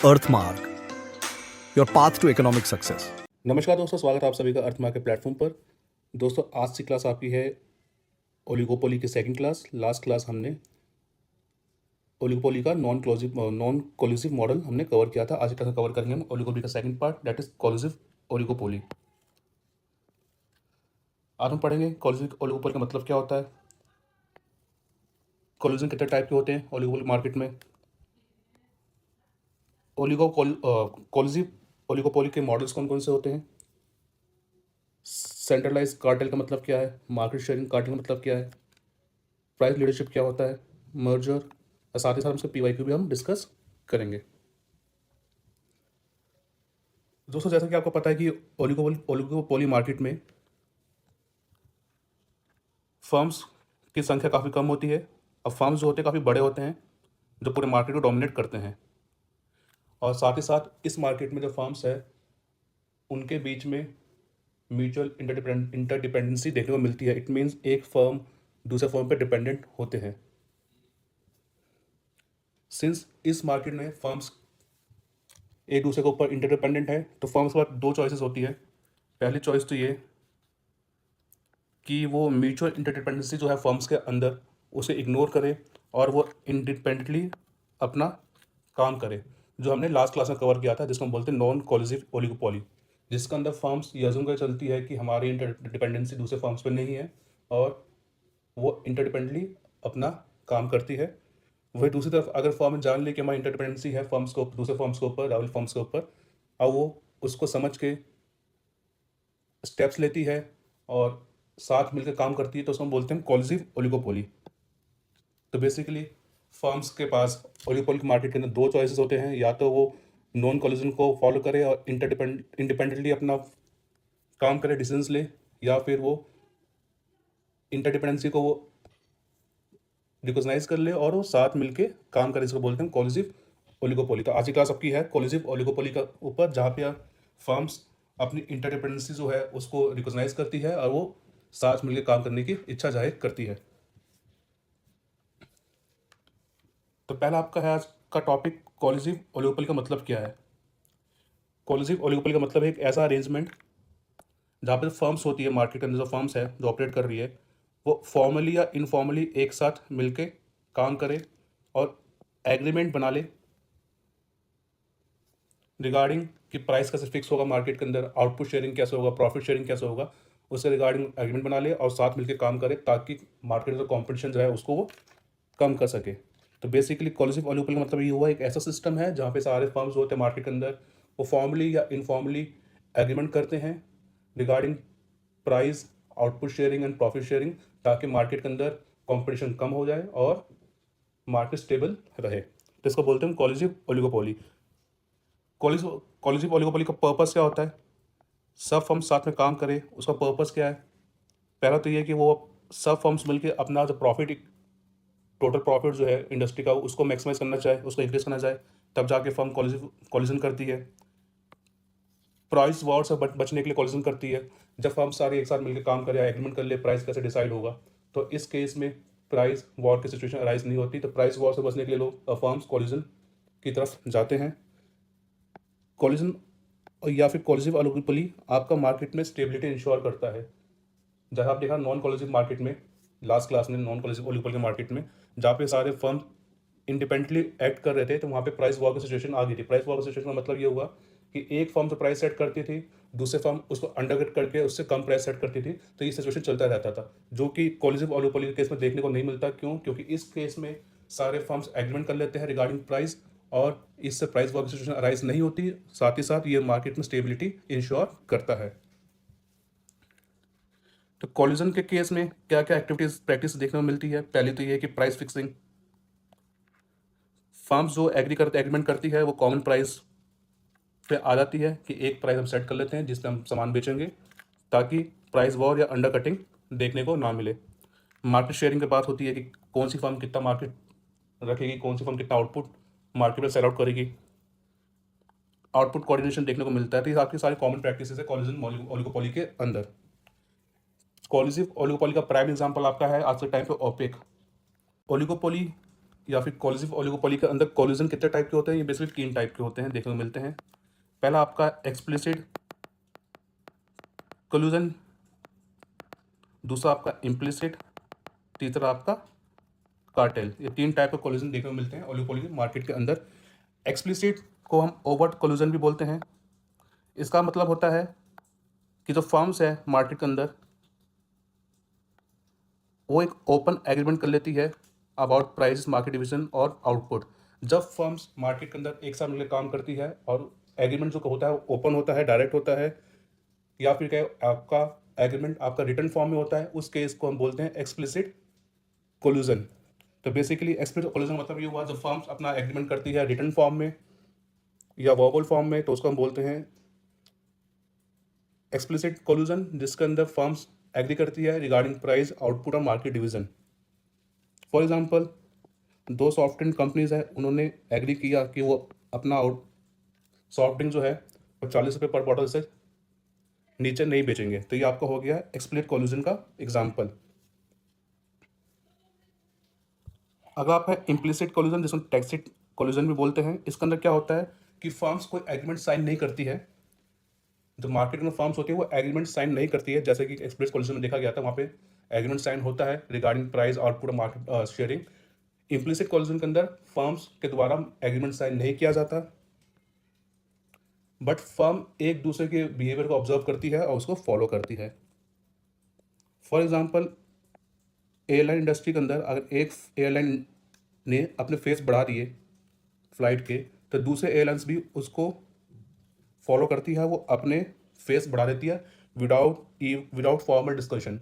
Earthmark, your path to economic success. नमस्कार दोस्तों, स्वागत है आप सभी का अर्थमार्क के प्लेटफॉर्म पर। दोस्तों, आज की क्लास आपकी है ओलिगोपोली की सेकंड क्लास। लास्ट क्लास हमने ओलिगोपोली का नॉन कोलिसिव मॉडल हमने कवर किया था। आज की क्लास में कवर करेंगे हम ओलिगोपोली का second part, that is collusive oligopoly. आज हम पढ़ेंगे कोलिसिव ओलिगोपोली का मतलब क्या होता है, कोलिजन कितने टाइप के होते हैं ओलिगोपोली मार्केट में, कोलिसिव ओलिगोपोली के मॉडल्स कौन कौन से होते हैं, सेंट्रलाइज कार्टेल का मतलब क्या है, मार्केट शेयरिंग कार्टेल का मतलब क्या है, प्राइस लीडरशिप क्या होता है, मर्जर, और साथ ही साथ उसके पीवाईक्यू भी हम डिस्कस करेंगे। दोस्तों, जैसा कि आपको पता है कि ओलिगोपोली मार्केट में फर्म्स की संख्या काफ़ी कम होती है। अब फर्म्स जो होते हैं काफ़ी बड़े होते हैं जो पूरे मार्केट को डोमिनेट करते हैं, और साथ ही साथ इस मार्केट में जो फर्म्स है उनके बीच में म्यूचुअल इंटरडिपेंडेंसी देखने को मिलती है। इट मीन्स एक फर्म दूसरे फर्म पे डिपेंडेंट होते हैं। सिंस इस मार्केट में फर्म्स एक दूसरे के ऊपर इंटरडिपेंडेंट है, तो फर्म्स के पास दो चॉइसेस होती है। पहली चॉइस तो ये कि वो म्यूचुअल इंटरडिपेंडेंसी जो है फर्म्स के अंदर उसे इग्नोर करे और वो इंडिपेंडेंटली अपना काम करे, जो हमने लास्ट क्लास में कवर किया था, जिसको हम बोलते हैं नॉन कोलिसिव ओलिगोपोली, जिसके अंदर फर्म्स ये अज्यूम कर चलती है कि हमारी इंटरडिपेंडेंसी दूसरे फर्म्स पर नहीं है और वो इंटरडिपेंडेंटली अपना काम करती है। वही दूसरी तरफ अगर फर्म जान ले कि हमारी इंटरडिपेंडेंसी है फर्म्स को दूसरे फर्म्स के ऊपर, राइवल फर्म्स के ऊपर, और वो उसको समझ के स्टेप्स लेती है और साथ मिलकर काम करती है, तो उसको हम बोलते हैं कोलिसिव ओलिगोपोली। तो बेसिकली फर्म्स के पास ओलिगोपोली मार्केट के अंदर दो चॉइसेस होते हैं, या तो वो नॉन कोलिजन को फॉलो करे और इंडिपेंडेंटली अपना काम करे, डिसीजंस ले, या फिर वो इंटरडिपेंडेंसी को वो रिकॉग्नाइज कर ले और वो साथ मिलके काम करे, इसको बोलते हैं कोलिसिव ओलिगोपोली। तो आज की क्लास आपकी है कोलिसिव ओलिगोपोली का ऊपर, जहाँ पे फर्म्स अपनी इंटरडिपेंडेंसी जो है उसको रिकॉग्नाइज करती है और वो साथ मिलकर काम करने की इच्छा जाहिर करती है। तो पहला आपका है आज का टॉपिक, कोलिसिव ओलिगोपोली का मतलब क्या है। कोलिसिव ओलिगोपोली का मतलब है एक ऐसा अरेंजमेंट जहाँ पे फर्म्स होती है मार्केट के अंदर, जो फर्म्स है जो ऑपरेट कर रही है, वो फॉर्मली या इनफॉर्मली एक साथ मिलके काम करे और एग्रीमेंट बना ले रिगार्डिंग कि प्राइस कैसे फिक्स होगा मार्केट के अंदर, आउटपुट शेयरिंग कैसे होगा, प्रॉफिट शेयरिंग कैसे होगा, उससे रिगार्डिंग एग्रीमेंट बना ले और साथ मिलकर काम करे, ताकि मार्केट में कॉम्पिटिशन जो है उसको वो कम कर सके। तो बेसिकली कोलिसिव ओलिगोपोली का मतलब ये हुआ एक ऐसा सिस्टम है जहाँ पे सारे फर्म्स होते हैं मार्केट के अंदर, वो फॉर्मली या इनफॉर्मली एग्रीमेंट करते हैं regarding price, output sharing and profit sharing, ताकि मार्केट के अंदर कंपटीशन कम हो जाए और मार्केट स्टेबल रहे। तो इसको बोलते हैं कोलिसिव ओलिगोपोली। कोलिसिव ओलिगोपोली का पर्पस क्या होता है, सब फर्म्स साथ में काम करें, उसका पर्पस क्या है। पहला तो ये कि वो सब फर्म्स मिलकर अपना जो प्रॉफिट, टोटल प्रॉफिट जो है इंडस्ट्री का, उसको मैक्सिमाइज करना चाहे, उसको इंक्रीज करना चाहे, तब जाके फर्म कोलिजन करती है। प्राइस वॉर से बचने के लिए कोलिजन करती है। जब फर्म सारे एक साथ मिलकर काम करे, एग्रीमेंट कर ले प्राइस कैसे डिसाइड होगा, तो इस केस में प्राइस वॉर की सिचुएशन अराइज नहीं होती। तो प्राइस वॉर से बचने के लिए लोग फर्म्स कोलिजन की तरफ जाते हैं। कोलिजन या फिर कोलिसिव ओलिगोपोली आपका मार्केट में स्टेबिलिटी इंश्योर करता है। जहाँ आप देखा नॉन कोलिसिव मार्केट में, लास्ट क्लास में नॉन कोलिसिव ओलिगोपोली के मार्केट में जहाँ पे सारे फर्म इंडिपेंडेंटली एक्ट कर रहे थे, तो वहाँ पे प्राइस वॉर की सिचुएशन आ गई थी। प्राइस वॉर की सिचुएशन का मतलब ये हुआ कि एक फर्म जो प्राइस सेट करती थी, दूसरे फर्म उसको अंडरकट करके उससे कम प्राइस सेट करती थी, तो ये सिचुएशन चलता रहता था, जो कि कोलिसिव ओलिगोपोली के केस में देखने को नहीं मिलता। क्यों? क्योंकि इस केस में सारे फर्म्स एग्रीमेंट कर लेते हैं रिगार्डिंग प्राइस और इससे प्राइस वॉर की सिचुएशन अराइज नहीं होती। साथ ही साथ ये मार्केट में स्टेबिलिटी इंश्योर करता है। तो कोलिजन के केस में क्या क्या एक्टिविटीज प्रैक्टिस देखने को मिलती है। पहली तो ये है कि प्राइस फिक्सिंग, फर्म्स जो एग्रीमेंट करती है वो कॉमन प्राइस पे आ जाती है कि एक प्राइस हम सेट कर लेते हैं जिससे हम सामान बेचेंगे, ताकि प्राइस वॉर या अंडर कटिंग देखने को ना मिले। मार्केट शेयरिंग की बात होती है कि कौन सी फर्म कितना मार्केट रखेगी, कौन सी फर्म कितना आउटपुट मार्केट में सेल आउट करेगी, आउटपुट कोऑर्डिनेशन देखने को मिलता है। तो ये आपकी सारी कॉमन प्रैक्टिस है कोलिजन ओलिगोपोली के अंदर। कोलिसिव ओलिगोपोली का प्राइम एग्जांपल आपका है आज के टाइम पे ओपेक। ओलिगोपोली या फिर कोलिजिव ओलिगोपोली के अंदर कोलिजन कितने टाइप के होते हैं? ये बेसिकली 3 टाइप के होते हैं, देखने को मिलते हैं। पहला आपका एक्सप्लिसिट कोलिजन, दूसरा आपका इम्प्लिसिट, तीसरा आपका कार्टेल। ये 3 टाइप के कोलिजन देखने को मिलते हैं ओलिगोपोली मार्केट के अंदर। एक्सप्लिसिट को हम ओवर्ट कोलिजन भी बोलते हैं। इसका मतलब होता है कि जो फर्म्स है मार्केट के अंदर वो एक ओपन एग्रीमेंट कर लेती है अबाउट प्राइस, मार्केट डिवीजन और आउटपुट। जब फर्म्स मार्केट के अंदर एक साथ मिलकर काम करती है और एग्रीमेंट जो होता है वो ओपन होता है, डायरेक्ट होता है, या फिर क्या आपका एग्रीमेंट आपका रिटर्न फॉर्म में होता है, उस केस को हम बोलते हैं एक्सप्लिसिट कोल्यूजन। तो बेसिकली एक्सप्लिसिट कोल्यूजन मतलब ये हुआ जब फर्म्स अपना एग्रीमेंट करती है रिटर्न फॉर्म में या वर्बल फॉर्म में, तो उसको हम बोलते हैं एक्सप्लिसिट कोल्यूजन, जिसके अंदर फर्म्स एग्री करती है रिगार्डिंग प्राइस, आउटपुट और market division. For example, 2 soft drink companies है, उन्होंने एग्री किया कि वो अपना सॉफ्ट ड्रिंक जो है वो 40 रुपये पर बॉटल से नीचे नहीं बेचेंगे। तो ये आपका हो गया एक्सप्लिसिट कोल्यूजन का एग्जाम्पल। अगर आप है इम्प्लिसिट कोल्यूजन, जिसको टैक्सिट कोल्यूजन भी बोलते हैं, इसके अंदर क्या होता है कि फर्म्स कोई एग्रीमेंट साइन नहीं करती है। जो मार्केट में फर्म्स होती है वो एग्रीमेंट साइन नहीं करती है, जैसे कि एक्सप्लिसिट कोल्यूजन में देखा गया था, वहाँ पे एग्रीमेंट साइन होता है regarding price, output, market sharing. Implicit collusion के अंदर फर्म्स के द्वारा एग्रीमेंट साइन नहीं किया जाता, बट फर्म एक दूसरे के बिहेवियर को ऑब्जर्व करती है और उसको फॉलो करती है। फॉर एग्जांपल, एयरलाइन इंडस्ट्री के अंदर अगर एक एयरलाइन ने अपने फेस बढ़ा दिए फ्लाइट के, तो दूसरे एयरलाइंस भी उसको फॉलो करती है, वो अपने फेस बढ़ा देती है विदाउट फॉर्मल डिस्कशन।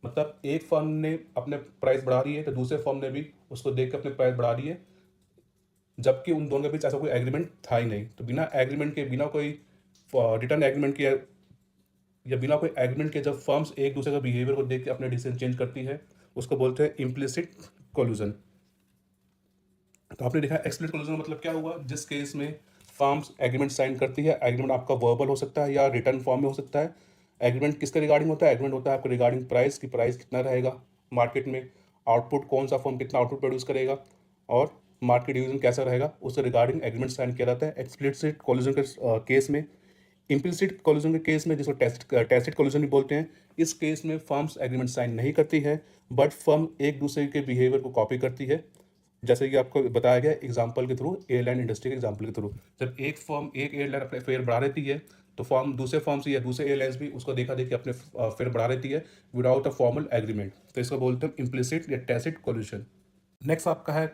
मतलब एक फर्म ने अपने प्राइस बढ़ा दी है तो दूसरे फर्म ने भी उसको देख कर अपने प्राइस बढ़ा दिए, जबकि उन दोनों के बीच ऐसा कोई एग्रीमेंट था ही नहीं। तो बिना एग्रीमेंट के, बिना कोई रिटर्न एग्रीमेंट के या बिना कोई एग्रीमेंट के जब फर्म्स एक दूसरे का बिहेवियर को देख के अपने डिसीजन चेंज करती है, उसको बोलते हैं इम्प्लिसिट कोल्यूजन। तो आपने देखा एक्सप्लिसिट कोल्यूजन मतलब क्या हुआ, जिस केस में फर्म्स एग्रीमेंट साइन करती है। एग्रीमेंट आपका वर्बल हो सकता है या रिटर्न फॉर्म में हो सकता है। एग्रीमेंट किसके रिगार्डिंग होता है? एग्रीमेंट होता है आपको रिगार्डिंग प्राइस की, प्राइस कितना रहेगा मार्केट में, आउटपुट कौन सा फर्म कितना आउटपुट प्रोड्यूस करेगा, और मार्केट डिवीजन कैसा रहेगा, उससे रिगार्डिंग एग्रीमेंट साइन किया जाता है। एक्सप्लिसिट कोल्यूजन के केस में, इम्प्लिसिट कोल्यूजन के केस में, जिसको टैसिट कोल्यूजन भी बोलते हैं, इस केस में फर्म्स एग्रीमेंट साइन नहीं करती है, बट फर्म एक दूसरे के बिहेवियर को कॉपी करती है। जैसे कि आपको बताया गया एग्जांपल के थ्रू, एयरलाइन इंडस्ट्री के एग्जांपल के थ्रू, जब एक एयरलाइन अपने फेयर बढ़ा देती है, तो फर्म दूसरे फर्म से या दूसरे एयरलाइंस भी उसको देखा देखी अपने फेयर बढ़ा देती है विदाउट अ फॉर्मल एग्रीमेंट। तो इसको बोलते हैं इम्प्लिसिट या टैसिट कोल्यूशन। नेक्स्ट आपका है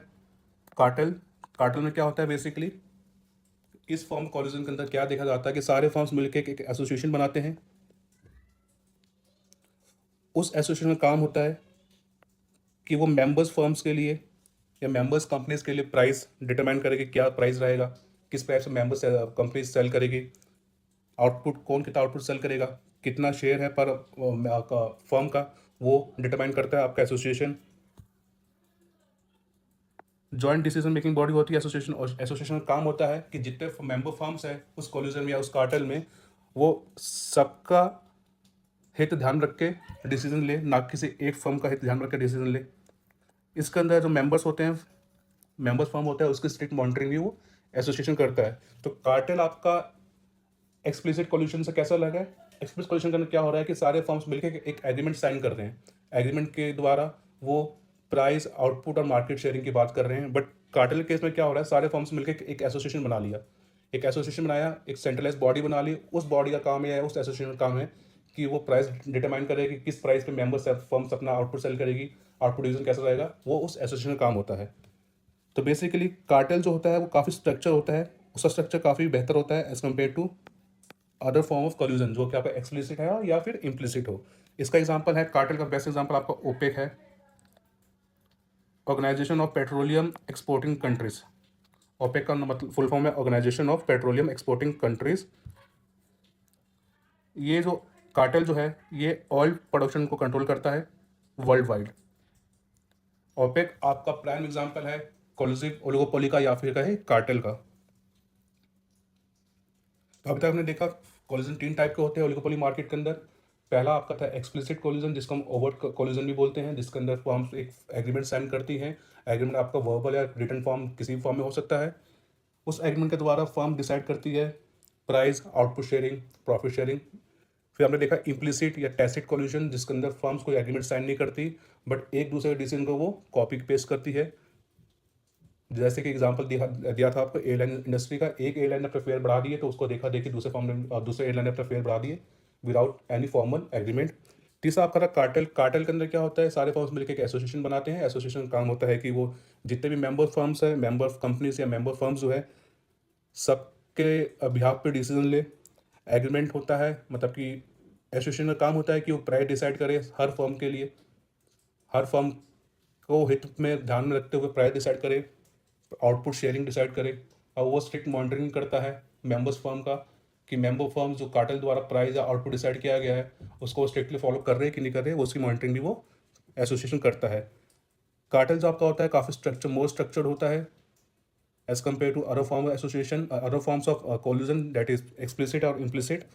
कार्टेल। कार्टेल में क्या होता है बेसिकली, इस फॉर्म कोल्यूशन के अंदर क्या देखा जाता है कि सारे फर्म्स मिलकर एक एसोसिएशन बनाते हैं। उस एसोसिएशन का काम होता है कि वो मेंबर्स फर्म्स के लिए या मेंबर्स कंपनीज के लिए प्राइस डिटरमाइन करेगी, क्या प्राइस रहेगा, किस प्राइस में मेंबर्स कंपनी सेल करेगी, आउटपुट कौन कितना आउटपुट सेल करेगा, कितना शेयर है पर फर्म का, वो डिटरमाइन करता है आपका association. Joint decision making body होती है एसोसिएशन, और एसोसिएशन का काम होता है कि जितने मेंबर फर्म्स हैं उस कोल्यूजन में या उस कार्टेल में, वो सबका हित ध्यान रख के डिसीजन ले, ना किसी एक फर्म का हित ध्यान रख के डिसीजन ले। इसके अंदर जो मेंबर्स होते हैं, मेंबर्स फर्म होता है, उसकी स्ट्रिक्ट मॉनिटरिंग भी वो एसोसिएशन करता है। तो कार्टेल आपका एक्सप्लिसिट कोल्यूशन से कैसा लगा है? एक्सप्लिसिट कोल्यूशन के अंदर क्या हो रहा है कि सारे फर्म्स मिलकर एक एग्रीमेंट साइन कर रहे हैं। एग्रीमेंट के द्वारा वो प्राइस, आउटपुट और मार्केट शेयरिंग की बात कर रहे हैं। बट कार्टेल केस में क्या हो रहा है, सारे फर्म्स मिलकर एक एसोसिएशन बना लिया, एक एसोसिएशन बनाया, एक सेंट्रलाइज बॉडी बना ली। उस बॉडी का काम है, उस एसोसिएशन का काम है कि वो प्राइस डिटरमाइन करेगी, किस प्राइस पे मेंबर्स फर्म्स अपना आउटपुट सेल करेगी, आउटपुट डिवीजन कैसा रहेगा, वो उस एसोसिएशन का काम होता है। तो बेसिकली कार्टेल जो होता है वो काफ़ी स्ट्रक्चर होता है, उसका स्ट्रक्चर काफ़ी बेहतर होता है as compared to other form of collusion, जो कि आपका एक्सप्लिसिट है या फिर इम्प्लिसिट हो। इसका एग्जांपल है, कार्टेल का बेस्ट एग्जांपल आपका ओपेक है, organisation of petroleum exporting countries. OPEC का मतलब फुल फॉर्म है organisation of petroleum exporting countries. ये जो कार्टेल जो है ये ऑयल प्रोडक्शन को कंट्रोल करता है वर्ल्ड वाइड। ओपेक आपका प्राइम एग्जांपल है कोलिजिव ओलिगोपोली का या फिर कहे कार्टेल का। तो अभी तक हमने देखा कोलिजन 3 टाइप के होते हैं ओलिगोपोली मार्केट के अंदर। पहला आपका था एक्सप्लिसिट कोलिजन, जिसको हम ओवर्ट कोलिजन भी बोलते हैं, जिसके अंदर फर्म्स एक एग्रीमेंट साइन करती हैं। एग्रीमेंट आपका वर्बल या रिटन फॉर्म किसी भी फॉर्म में हो सकता है। उस एग्रीमेंट के द्वारा फर्म डिसाइड करती है price, output sharing, profit sharing. फिर हमने देखा इम्प्लिसिट या टैसिट कोलिजन, जिसके अंदर फर्म्स कोई एग्रीमेंट साइन नहीं करती बट एक दूसरे के डिसीजन को वो कॉपी पेस्ट करती है। जैसे कि एग्जांपल दिया था आपको एयरलाइन इंडस्ट्री का, एक एयरलाइन ने अपने फेयर बढ़ा दिए तो उसको देखा देखी दूसरे फॉर्म ने दूसरे एयरलाइन ने अपने फेयर बढ़ा दिए विदाउट एनी फॉर्मल एग्रीमेंट। तीसरा आपका था कार्टेल। कार्टेल के अंदर क्या होता है, सारे फर्म्स मिलकर एक एसोसिएशन बनाते हैं। एसोसिएशन का काम होता है कि वो जितने भी मेंबर फर्म्स है, मेंबर कंपनीज या मेंबर फर्म्स जो है, सबके बिहाफ पे डिसीजन ले। एग्रीमेंट होता है, मतलब कि एसोसिएशन का काम होता है कि वो प्राइस डिसाइड करे हर फर्म के लिए, हर फर्म को हित में ध्यान में रखते हुए प्राइस डिसाइड करे, आउटपुट शेयरिंग डिसाइड करे। और वो स्ट्रिक्ट मॉनिटरिंग करता है मेंबर्स फर्म का कि मेंबर फर्म जो कार्टेल द्वारा प्राइस या आउटपुट डिसाइड किया गया है उसको स्ट्रिक्टली फॉलो कर रहे हैं कि नहीं कर रहे, उसकी मॉनिटरिंग भी वो एसोसिएशन करता है। कार्टेल जो आपका होता है काफ़ी मोर स्ट्रक्चर्ड होता है as compared to other form of association, other forms of collusion that is explicit और इम्प्लिसिट।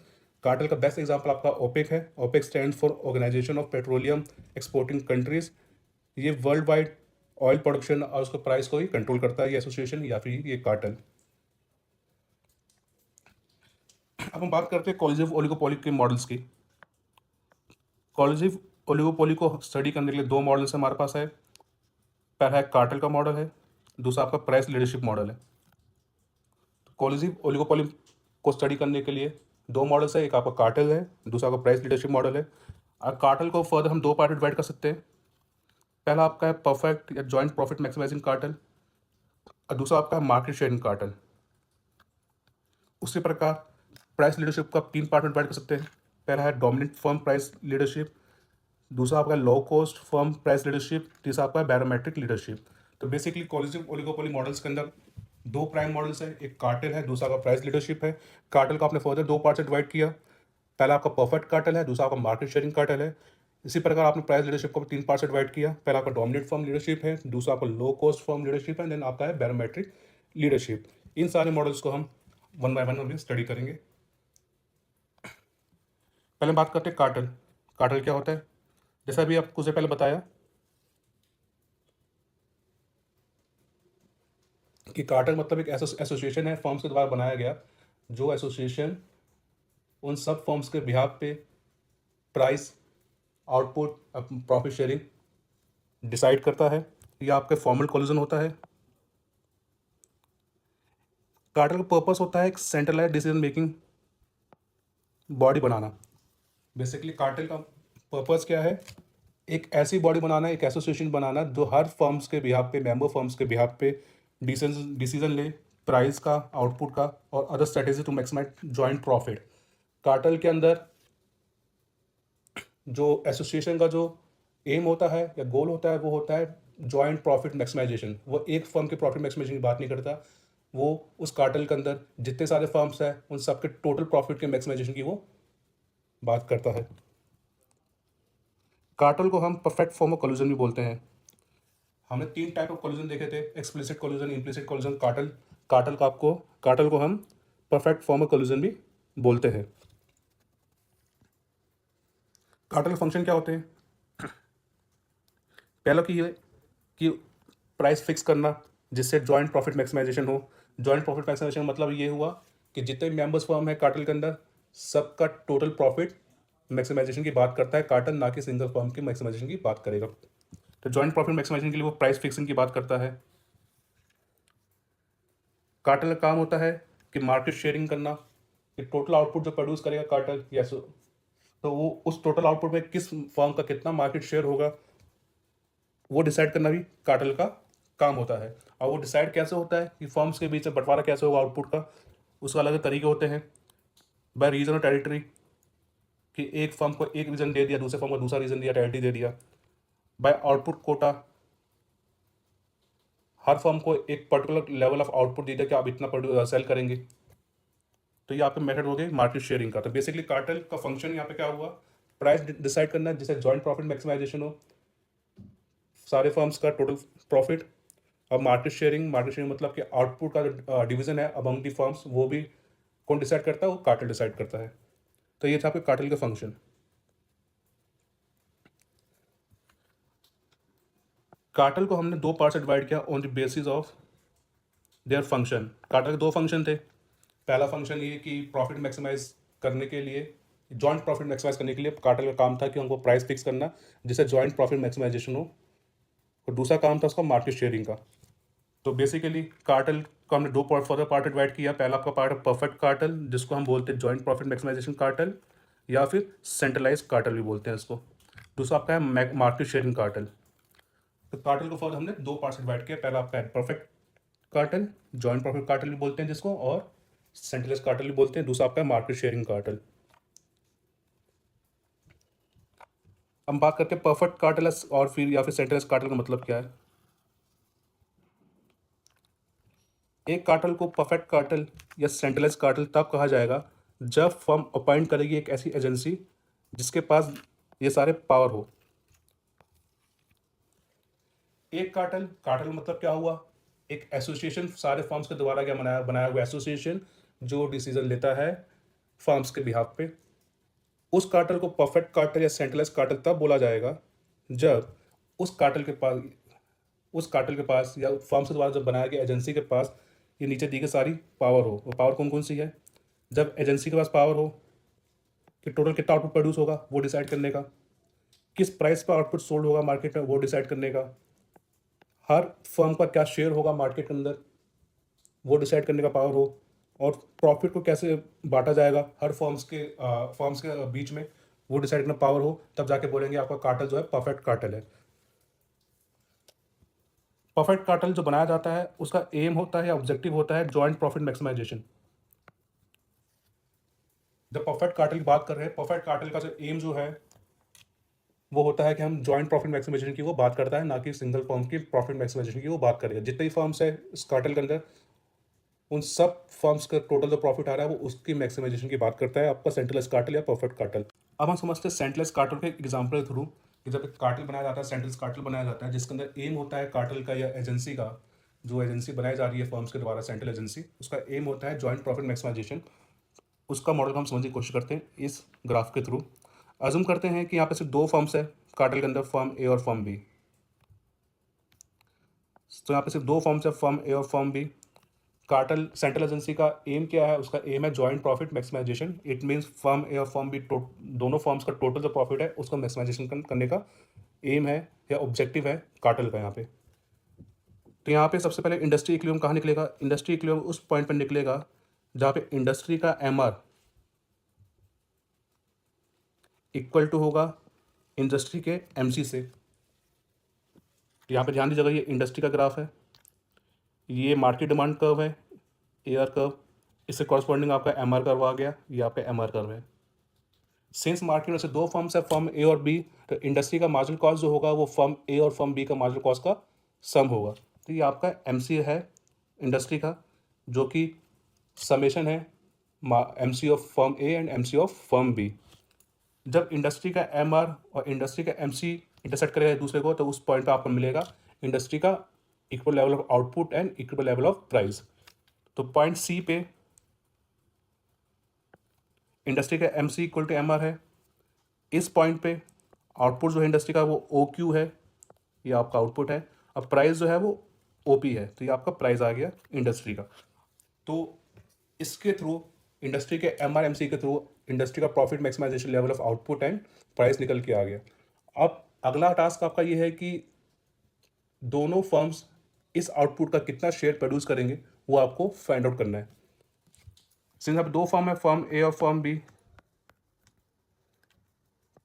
कार्टेल का बेस्ट एग्जांपल आपका ओपेक है। OPEC stand for organisation of petroleum exporting countries. ये वर्ल्ड वाइड ऑयल प्रोडक्शन और उसके प्राइस को ही control करता है, ये एसोसिएशन या फिर ये कार्टेल। अब हम बात करते हैं कोलिजिव ओलिगोपोली के मॉडल्स की। कोलिजिव ओलिगोपोली को स्टडी करने के लिए दो मॉडल्स हमारे पास है। पहला है कार्टेल का मॉडल है, दूसरा आपका प्राइस लीडरशिप मॉडल है। कोलिजिव ओलिगोपोली को स्टडी करने के लिए दो मॉडल्स है, एक आपका कार्टेल है, दूसरा आपका प्राइस लीडरशिप मॉडल है। और कार्टेल को फर्दर हम दो पार्ट में डिवाइड कर सकते हैं। पहला आपका है परफेक्ट या जॉइंट प्रॉफिट मैक्सिमाइजिंग कार्टेल और दूसरा आपका है मार्केट शेयरिंग कार्टेल। उसी प्रकार प्राइस लीडरशिप को आप तीन पार्ट में डिवाइड कर सकते हैं। पहला है डोमिनेंट फर्म प्राइस लीडरशिप, दूसरा आपका low cost firm price leadership, तीसरा आपका बैरोमेट्रिक लीडरशिप। तो बेसिकली कोलिजिव ओलिगोपोली मॉडल्स के अंदर दो प्राइम मॉडल्स हैं, एक कार्टेल है, दूसरा का प्राइस लीडरशिप है। कार्टेल को आपने फर्दर दो पार्ट से डिवाइड किया, पहला आपका परफेक्ट कार्टेल है, दूसरा आपका मार्केट शेयरिंग कार्टेल है। इसी प्रकार आपने प्राइस लीडरशिप को तीन पार्ट से डिवाइड किया, पहला आपका डोमिनेंट फर्म लीडरशिप है, दूसरा आपका लो कॉस्ट फर्म लीडरशिप है, देन आपका है बैरोमेट्रिक लीडरशिप। इन सारे मॉडल्स को हम वन बाय वन स्टडी करेंगे। पहले बात करते हैं कार्टेल। कार्टेल क्या होता है, जैसा अभी आपको उससे पहले बताया कि कार्टेल मतलब एक एसोसिएशन है फर्म्स के द्वारा बनाया गया, जो एसोसिएशन उन सब फर्म्स के बिहाफ पे price, output, profit sharing decide करता है। यह आपके फॉर्मल कोलिजन होता है। कार्टेल का पर्पस होता है एक सेंट्रलाइज डिसीजन मेकिंग बॉडी बनाना। बेसिकली कार्टेल का पर्पस क्या है, एक ऐसी बॉडी बनाना, एक एसोसिएशन बनाना जो हर फर्म्स के बिहाफ पे, मेंबर फर्म्स के बिहाफ पे डिसीजन ले प्राइस का, आउटपुट का और other strategy to maximise joint profit. Cartel के अंदर जो एसोसिएशन का जो एम होता है या गोल होता है वो होता है जॉइंट प्रॉफिट मैक्सिमाइजेशन। वो एक फर्म के प्रॉफिट मैक्सिमाइजेशन की बात नहीं करता, वो उस कार्टेल के अंदर जितने सारे फर्म्स हैं उन सबके टोटल प्रॉफिट के मैक्सिमाइजेशन की वो बात करता है। कार्टेल को हम परफेक्ट फॉर्म ऑफ कोलिजन भी बोलते हैं। हमने तीन टाइप ऑफ कोलिजन देखे थे, explicit collision, implicit collision, cartel को हम परफेक्ट फॉर्म ऑफ कोलिजन भी बोलते हैं। कार्टेल के फंक्शन क्या होते हैं, पहला कि प्राइस फिक्स करना जिससे जॉइंट प्रॉफिट मैक्सिमाइजेशन हो। जॉइंट प्रॉफिट मैक्सिमाइजेशन मतलब ये हुआ कि जितने मेंबर्स फर्म है कार्टेल के अंदर सबका टोटल प्रॉफिट मैक्सिमाइजेशन की बात करता है कार्टेल, ना कि सिंगल फर्म की मैक्सिमाइजेशन की बात करेगा। तो जॉइंट प्रॉफिट मैक्सिमाइजेशन के लिए वो प्राइस फिक्सिंग की बात करता है। कार्टेल का काम होता है कि मार्केट शेयरिंग करना, कि टोटल आउटपुट जो प्रोड्यूस करेगा कार्टेल यस, तो वो उस टोटल आउटपुट में किस फर्म का कितना मार्केट शेयर होगा वो डिसाइड करना भी कार्टेल का काम होता है। और वो डिसाइड कैसे होता है कि फर्म्स के बीच में बंटवारा कैसे होगा आउटपुट का, उसका अलग तरीके होते हैं। बाय रीजन और टेरिटरी, कि एक फर्म को एक रीजन दे दिया, दूसरे फर्म को दूसरा रीजन दिया, टेरिटरी दे दिया। बाय आउटपुट कोटा, हर फर्म को एक पर्टिकुलर लेवल ऑफ आउटपुट दे दिया कि आप इतना सेल करेंगे। तो ये आपका मेथड हो गया मार्केट शेयरिंग का। तो बेसिकली कार्टेल का फंक्शन यहाँ पे क्या हुआ, प्राइस डिसाइड करना जिससे जॉइंट प्रॉफिट मैक्सिमाइजेशन हो, सारे फर्म्स का टोटल प्रॉफिट। और मार्केट शेयरिंग मतलब कि आउटपुट का जो डिवीजन है अमंग दी फर्म्स वो भी कौन डिसाइड करता है, वो कार्टेल डिसाइड करता है। तो ये था आपके कार्टेल का फंक्शन। कार्टल को हमने दो पार्ट से डिवाइड किया on the basis of their function. Cartel के दो फंक्शन थे। पहला फंक्शन ये कि प्रॉफिट मैक्सिमाइज करने के लिए, जॉइंट प्रॉफिट मैक्सिमाइज करने के लिए कार्टल का काम था कि उनको प्राइस फिक्स करना जिससे जॉइंट प्रॉफिट मैक्सिमाइजेशन हो, और दूसरा काम था उसका मार्केट शेयरिंग का। तो बेसिकली कार्टल को हमने दो फर्दर पार्ट डिवाइड किया। पहला आपका पार्ट है परफेक्ट कार्टल, जिसको हम बोलते हैं जॉइंट प्रॉफिट मैक्सिमाइजेशन कार्टल, या फिर सेंट्रलाइज कार्टल भी बोलते हैं इसको। दूसरा आपका है मार्केट शेयरिंग कार्टल। तो कार्टल को फर्दर हमने दो पार्ट से डिवाइड किया। पहला आपका है perfect cartel, joint profit cartel भी बोलते हैं जिसको, और सेंट्रलाइज कार्टल भी बोलते हैं। दूसरा आपका है मार्केट शेयरिंग कार्टल। हम बात करते हैं परफेक्ट कार्टल और फिर या फिर सेंट्रलाइज कार्टल का मतलब क्या है। एक कार्टल को परफेक्ट कार्टल या सेंट्रलाइज कार्टल तब कहा जाएगा जब फर्म अपॉइंट करेगी एक ऐसी एजेंसी जिसके पास ये सारे पावर हो। एक कार्टल कार्टल मतलब क्या हुआ, एक एसोसिएशन, सारे फर्म्स के द्वारा क्या बनाया बनाया हुआ एसोसिएशन जो डिसीजन लेता है फर्म्स के बिहाफ पे। उस कार्टल को परफेक्ट कार्टल या सेंट्रलाइज कार्टल तब बोला जाएगा जब उस कार्टल के पास या फर्म्स के द्वारा जब बनाया गया एजेंसी के पास ये नीचे दी गई सारी पावर हो। वो पावर कौन कौन सी है। जब एजेंसी के पास पावर हो कि टोटल कितना आउटपुट प्रोड्यूस होगा वो डिसाइड करने का, किस प्राइस पर आउटपुट सोल्ड होगा मार्केट में वो डिसाइड करने का, हर फर्म का क्या शेयर होगा मार्केट के अंदर वो डिसाइड करने का पावर हो, और प्रॉफिट को कैसे बांटा जाएगा हर फर्म्स के बीच में वो डिसाइड करना पावर हो, तब जाके बोलेंगे आपका कार्टल जो है परफेक्ट कार्टल है। परफेक्ट कार्टल जो बनाया जाता है उसका एम होता है या ऑब्जेक्टिव होता है जॉइंट प्रॉफिट मैक्सिमाइजेशन। जब परफेक्ट कार्टल की बात कर रहे हैं, परफेक्ट कार्टल का जो एम जो है वो होता है कि हम जॉइंट प्रॉफिट मैक्सिमाइजेशन की वो बात करता है, ना कि सिंगल फर्म की प्रॉफिट मैक्सिमाइजेशन की वो बात करेगा। जितने भी फर्म्स है इस कार्टल के अंदर उन सब फर्म्स का टोटल जो प्रॉफिट आ रहा है वो उसकी मैक्सिमाइजेशन की बात करता है आपका सेंट्रलाइज कार्टल या परफेक्ट कार्टल। अब हम समझते हैं सेंट्रलाइज कार्टल के एग्जाम्पल के थ्रू कि जब एक कार्टल बनाया जाता है, सेंट्रलाइज कार्टल बनाया जाता है जिसके अंदर एम होता है कार्टल का या एजेंसी का, जो एजेंसी बनाई जा रही है फर्म्स के द्वारा सेंट्रल एजेंसी, उसका एम होता है जॉइंट प्रॉफिट मैक्सिमाइजेशन। उसका मॉडल हम समझने की कोशिश करते हैं इस ग्राफ के थ्रू। अज्यूम करते हैं कि यहाँ पे सिर्फ दो फर्म्स है कार्टल के अंदर, फर्म ए और फर्म बी। तो यहाँ पे सिर्फ दो फर्म्स है, फर्म ए और firm B. Cartel central agency का एम क्या है, उसका एम है joint profit maximisation. It means firm A और फर्म बी दोनों फर्म्स का टोटल जो प्रॉफिट है उसका मैक्सिमाइजेशन करने का एम है या ऑब्जेक्टिव है कार्टल का यहाँ पे। तो यहाँ पे सबसे पहले इंडस्ट्री इक्विलिब्रियम कहाँ निकलेगा। इंडस्ट्री इक्विलिब्रियम उस पॉइंट पर निकलेगा जहाँ पे इंडस्ट्री का एमआर इक्वल टू होगा इंडस्ट्री के एमसी से। तो यहाँ पे ध्यान दीजिएगा ये इंडस्ट्री का ग्राफ है, ये मार्केट डिमांड कर्व है, एआर कर्व, इससे कॉरस्पॉन्डिंग आपका एमआर कर्व आ गया, ये आपका एमआर कर्व है। सिंस मार्केट में से दो फर्म्स है, फर्म ए और बी, तो इंडस्ट्री का मार्जिनल कॉस्ट जो होगा वो फर्म ए और फर्म बी का मार्जिनल कॉस्ट का सम होगा। तो ये आपका एमसी है इंडस्ट्री का, जो कि समेशन है MC of firm A and MC of firm B. जब इंडस्ट्री का एमआर और इंडस्ट्री का एमसी इंटरसेक्ट करेगा एक दूसरे को, तो उस पॉइंट पे आपको मिलेगा इंडस्ट्री का equal level of output and equal level of price. तो पॉइंट सी पे इंडस्ट्री का एमसी इक्वल टू एमआर है। इस पॉइंट पे आउटपुट जो है इंडस्ट्री का वो ओ क्यू है, ये आपका आउटपुट है, और प्राइस जो है वो ओ पी है, तो ये आपका प्राइस आ गया इंडस्ट्री का। तो इसके थ्रू इंडस्ट्री के एम आर एम सी के थ्रू इंडस्ट्री का profit maximisation level of output and price निकल के आ गया। अब अगला टास्क आपका ये है कि दोनों फर्म्स इस आउटपुट का कितना शेयर प्रोड्यूस करेंगे वो आपको फाइंड आउट करना है। सिंस अब दो फर्म है, फर्म ए और फर्म बी,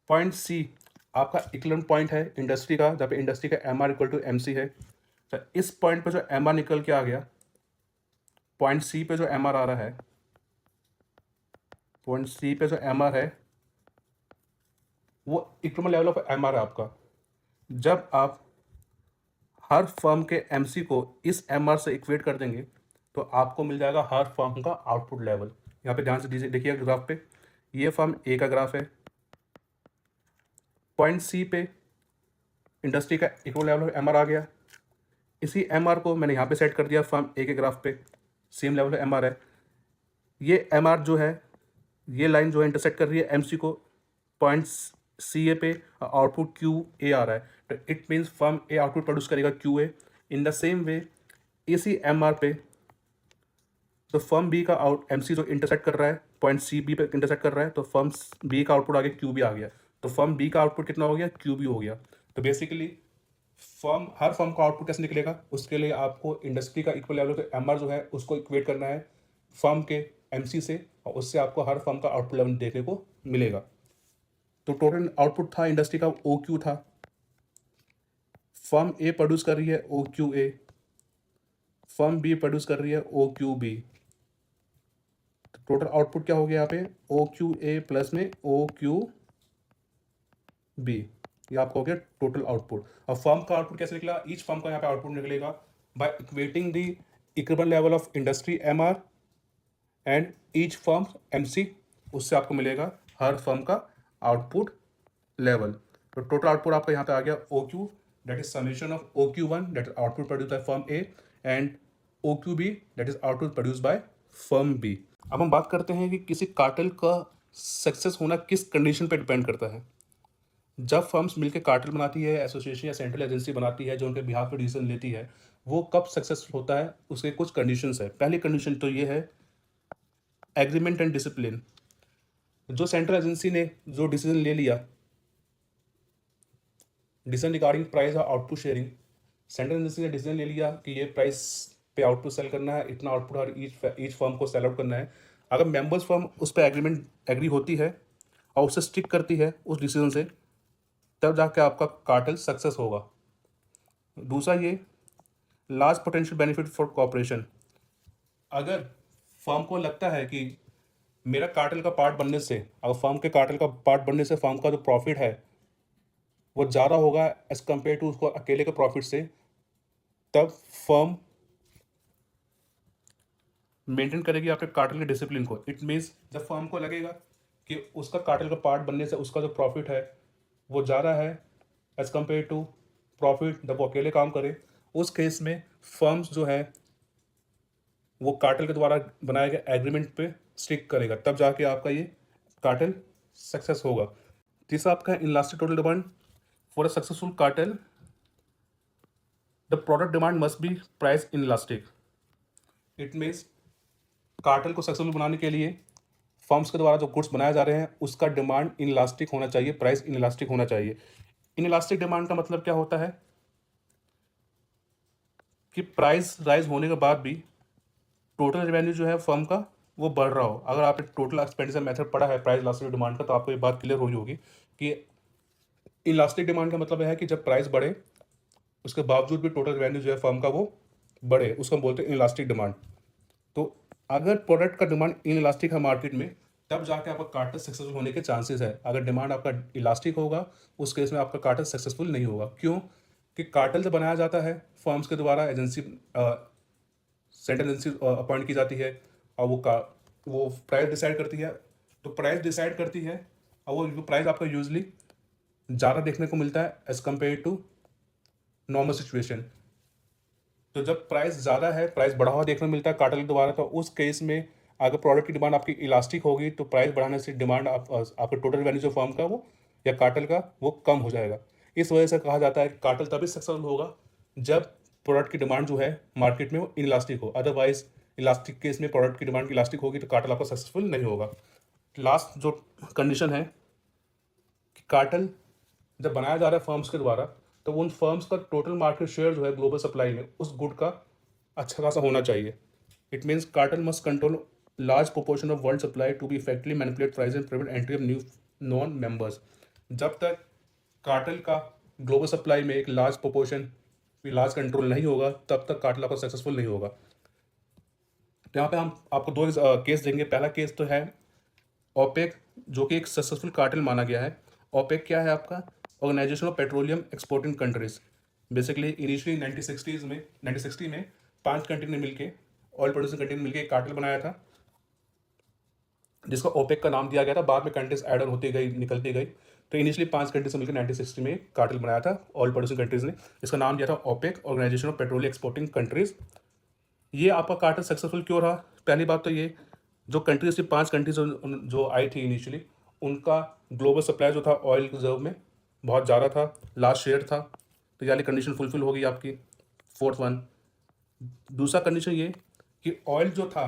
पॉइंट सी आपका इक्विवेलेंट पॉइंट है इंडस्ट्री का, जहाँ पे इंडस्ट्री का M R equal to M C है। तो इस पॉइंट पे जो एम आर निकल के आ गया, पॉइंट सी पे जो एम आर आ रहा है, पॉइंट सी पे जो एम आर है वो equivalent level of M R है आपका। जब आप हर फर्म के एम सी को इस एम आर से इक्वेट कर देंगे तो आपको मिल जाएगा हर फर्म का आउटपुट लेवल। यहाँ पे ध्यान से देखिए ग्राफ पे, ये फर्म ए का ग्राफ है, पॉइंट सी पे इंडस्ट्री का equal level of M R आ गया। इसी एम आर को मैंने यहाँ पे सेट कर दिया फर्म ए के ग्राफ पे, सेम लेवल एम आर है। ये एम आर जो है, ये लाइन जो है इंटरसेक्ट कर रही है एम सी को, पॉइंट सी ए पे आउटपुट क्यू ए आ रहा है। तो it means firm A output produce करेगा Q A. In the same way इसी एम आर पे तो फर्म बी का आउट एम सी जो इंटरसेक्ट कर रहा है पॉइंट सी बी पे इंटरसेक्ट कर रहा है, तो फर्म बी का आउटपुट आ गया क्यू बी आ गया, तो फर्म बी का आउटपुट कितना हो गया क्यू बी हो गया। तो बेसिकली हर फर्म का आउटपुट कैसे निकलेगा, उसके लिए आपको इंडस्ट्री का इक्वल लेवल तो एम आर जो है उसको इक्वेट करना है फर्म के एम सी से, और उससे आपको हर फर्म का आउटपुट लेवल देखने को मिलेगा। तो टोटल आउटपुट था इंडस्ट्री का ओ क्यू था, फर्म ए प्रोड्यूस कर रही है O Q A, firm B produce कर रही है O Q B. Total output क्या हो गया यहाँ पे ओ क्यू ए प्लस में ओ क्यू बी, ये आपका हो गया टोटल आउटपुट। अब फर्म का आउटपुट कैसे निकला, ईच फर्म का यहाँ पे आउटपुट निकलेगा by equating the equivalent level of industry M R and each firm M C, उससे आपको मिलेगा हर फर्म का आउटपुट लेवल। तो टोटल आउटपुट आपका यहाँ पे आ गया O Q, that is summation of O Q one that is output produce by firm A and O Q B that is output produce by firm B. अब हम बात करते हैं कि किसी कार्टेल का सक्सेस होना किस कंडीशन पे डिपेंड करता है। जब फर्म्स मिलकर कार्टेल बनाती है, एसोसिएशन या सेंट्रल एजेंसी बनाती है जो उनके बिहाफ पे डिसीजन लेती है, वो कब सक्सेसफुल होता है उसके कुछ कंडीशंस है। पहली कंडीशन तो ये है एग्रीमेंट एंड डिसिप्लिन। जो सेंट्रल एजेंसी ने जो डिसीजन ले लिया, डिसीजन रिगार्डिंग प्राइस और आउटपुट शेयरिंग, सेंट्रल एजेंसी ने डिसीजन ले लिया कि ये प्राइस पे आउटपुट सेल करना है, इतना आउटपुट हर ईच फर्म को सेल आउट करना है। अगर मेंबर्स फर्म उस पर एग्री होती है और उससे स्टिक करती है उस डिसीजन से, तब जाके आपका कार्टेल सक्सेस होगा। दूसरा ये large potential benefit for corporation. अगर फर्म को लगता है कि मेरा कार्टेल का पार्ट बनने से, अगर फर्म के कार्टेल का पार्ट बनने से फर्म का जो प्रॉफिट है वो ज़्यादा होगा एज कम्पेयर टू उसको अकेले के प्रॉफिट से, तब फर्म मेंटेन करेगी आपके कार्टेल के डिसिप्लिन को। इट मीन्स जब फर्म को लगेगा कि उसका कार्टेल का पार्ट बनने से उसका जो प्रॉफिट है वो ज़्यादा है एज कम्पेयर टू प्रॉफिट जब वो अकेले काम करे, उस केस में फर्म्स जो है वो कार्टेल के द्वारा बनाए गए एग्रीमेंट पे स्टिक करेगा, तब जाके आपका ये कार्टेल सक्सेस होगा। तीसरा आपका inelastic total demand. For a successful cartel the product demand must be price inelastic. It means cartel को सक्सेसफुल बनाने के लिए फर्म्स के द्वारा जो गुड्स बनाए जा रहे हैं उसका डिमांड इनलास्टिक होना चाहिए, प्राइस इनलास्टिक होना चाहिए। इनलास्टिक डिमांड का मतलब क्या होता है कि प्राइस राइज होने के बाद भी टोटल रेवेन्यू जो है फर्म का वो बढ़ रहा हो। अगर आपने टोटल एक्सपेंडिचर मेथड पढ़ा है प्राइस इलास्टिक डिमांड का, तो आपको ये बात क्लियर हुई होगी कि इलास्टिक डिमांड का मतलब है कि जब प्राइस बढ़े उसके बावजूद भी टोटल रेवेन्यू जो है फर्म का वो बढ़े, उसको हम बोलते हैं इलास्टिक डिमांड। तो अगर प्रोडक्ट का डिमांड इन इलास्टिक है मार्केट में, तब जाके आपका कार्टेल सक्सेसफुल होने के चांसेस है। अगर डिमांड आपका इलास्टिक होगा उस केस में आपका कार्टेल सक्सेसफुल नहीं होगा। क्यों कि कार्टेल जब बनाया जाता है फर्म्स के द्वारा, एजेंसी सेंट्रल एजेंसी अपॉइंट की जाती है और वो प्राइस डिसाइड करती है। तो प्राइस डिसाइड करती है और वो प्राइस आपका यूजली ज़्यादा देखने को मिलता है as compared to normal situation. तो जब प्राइस ज़्यादा है, प्राइस बढ़ा हुआ देखने को मिलता है कार्टेल के द्वारा, तो उस केस में अगर प्रोडक्ट की डिमांड आपकी इलास्टिक होगी तो प्राइस बढ़ाने से डिमांड आपका टोटल रेवेन्यू जो फर्म का वो या कार्टेल का वो कम हो जाएगा। इस वजह से कहा जाता है कि कार्टेल तभी सक्सेसफुल होगा जब प्रोडक्ट की डिमांड जो है मार्केट में वो इलास्टिक हो। अदरवाइज इलास्टिक केस में प्रोडक्ट की डिमांड इलास्टिक होगी तो कार्टेल आपका सक्सेसफुल नहीं होगा। लास्ट जो कंडीशन है कि कार्टेल जब बनाया जा रहा है फर्म्स के द्वारा, तो उन फर्म्स का टोटल मार्केट शेयर जो है ग्लोबल सप्लाई में उस गुड का अच्छा खासा होना चाहिए। It means cartel must control large proportion of world supply to be effectively manipulate price and prevent entry of new non members. जब तक कार्टेल का ग्लोबल सप्लाई में एक लार्ज प्रोपोर्शन लार्ज कंट्रोल नहीं होगा, तब तक कार्टेल आपका सक्सेसफुल नहीं होगा। तो यहाँ पे हम आपको दो केस देंगे। पहला केस तो है ओपेक, जो कि एक सक्सेसफुल कार्टेल माना गया है। ओपेक क्या है आपका? Organisation of petroleum exporting countries. Basically initially 1960 में 5 कंट्री ने मिलकर, ऑयल प्रोड्यूसिंग कंट्री ने मिलकर एक कार्टेल बनाया था जिसको ओपेक का नाम दिया गया था। बाद में कंट्रीज ऐड ऑन होती गई, निकलती गई। तो इनिशियली 5 कंट्री से मिलकर 1960 में कार्टेल बनाया था ऑयल प्रोड्यूसिंग कंट्रीज ने, इसका नाम दिया था OPEC, organisation of petroleum exporting countries. ये आपका कार्टेल सक्सेसफुल क्यों रहा? पहली बात तो ये, जो कंट्रीज थी 5 कंट्रीज जो आई थी इनिशियली, उनका ग्लोबल सप्लाई जो था ऑयल रिजर्व में बहुत ज़्यादा था, लार्ज शेयर था, तो ये वाली कंडीशन फुलफिल होगी आपकी, फोर्थ वन। दूसरा कंडीशन ये कि ऑयल जो था,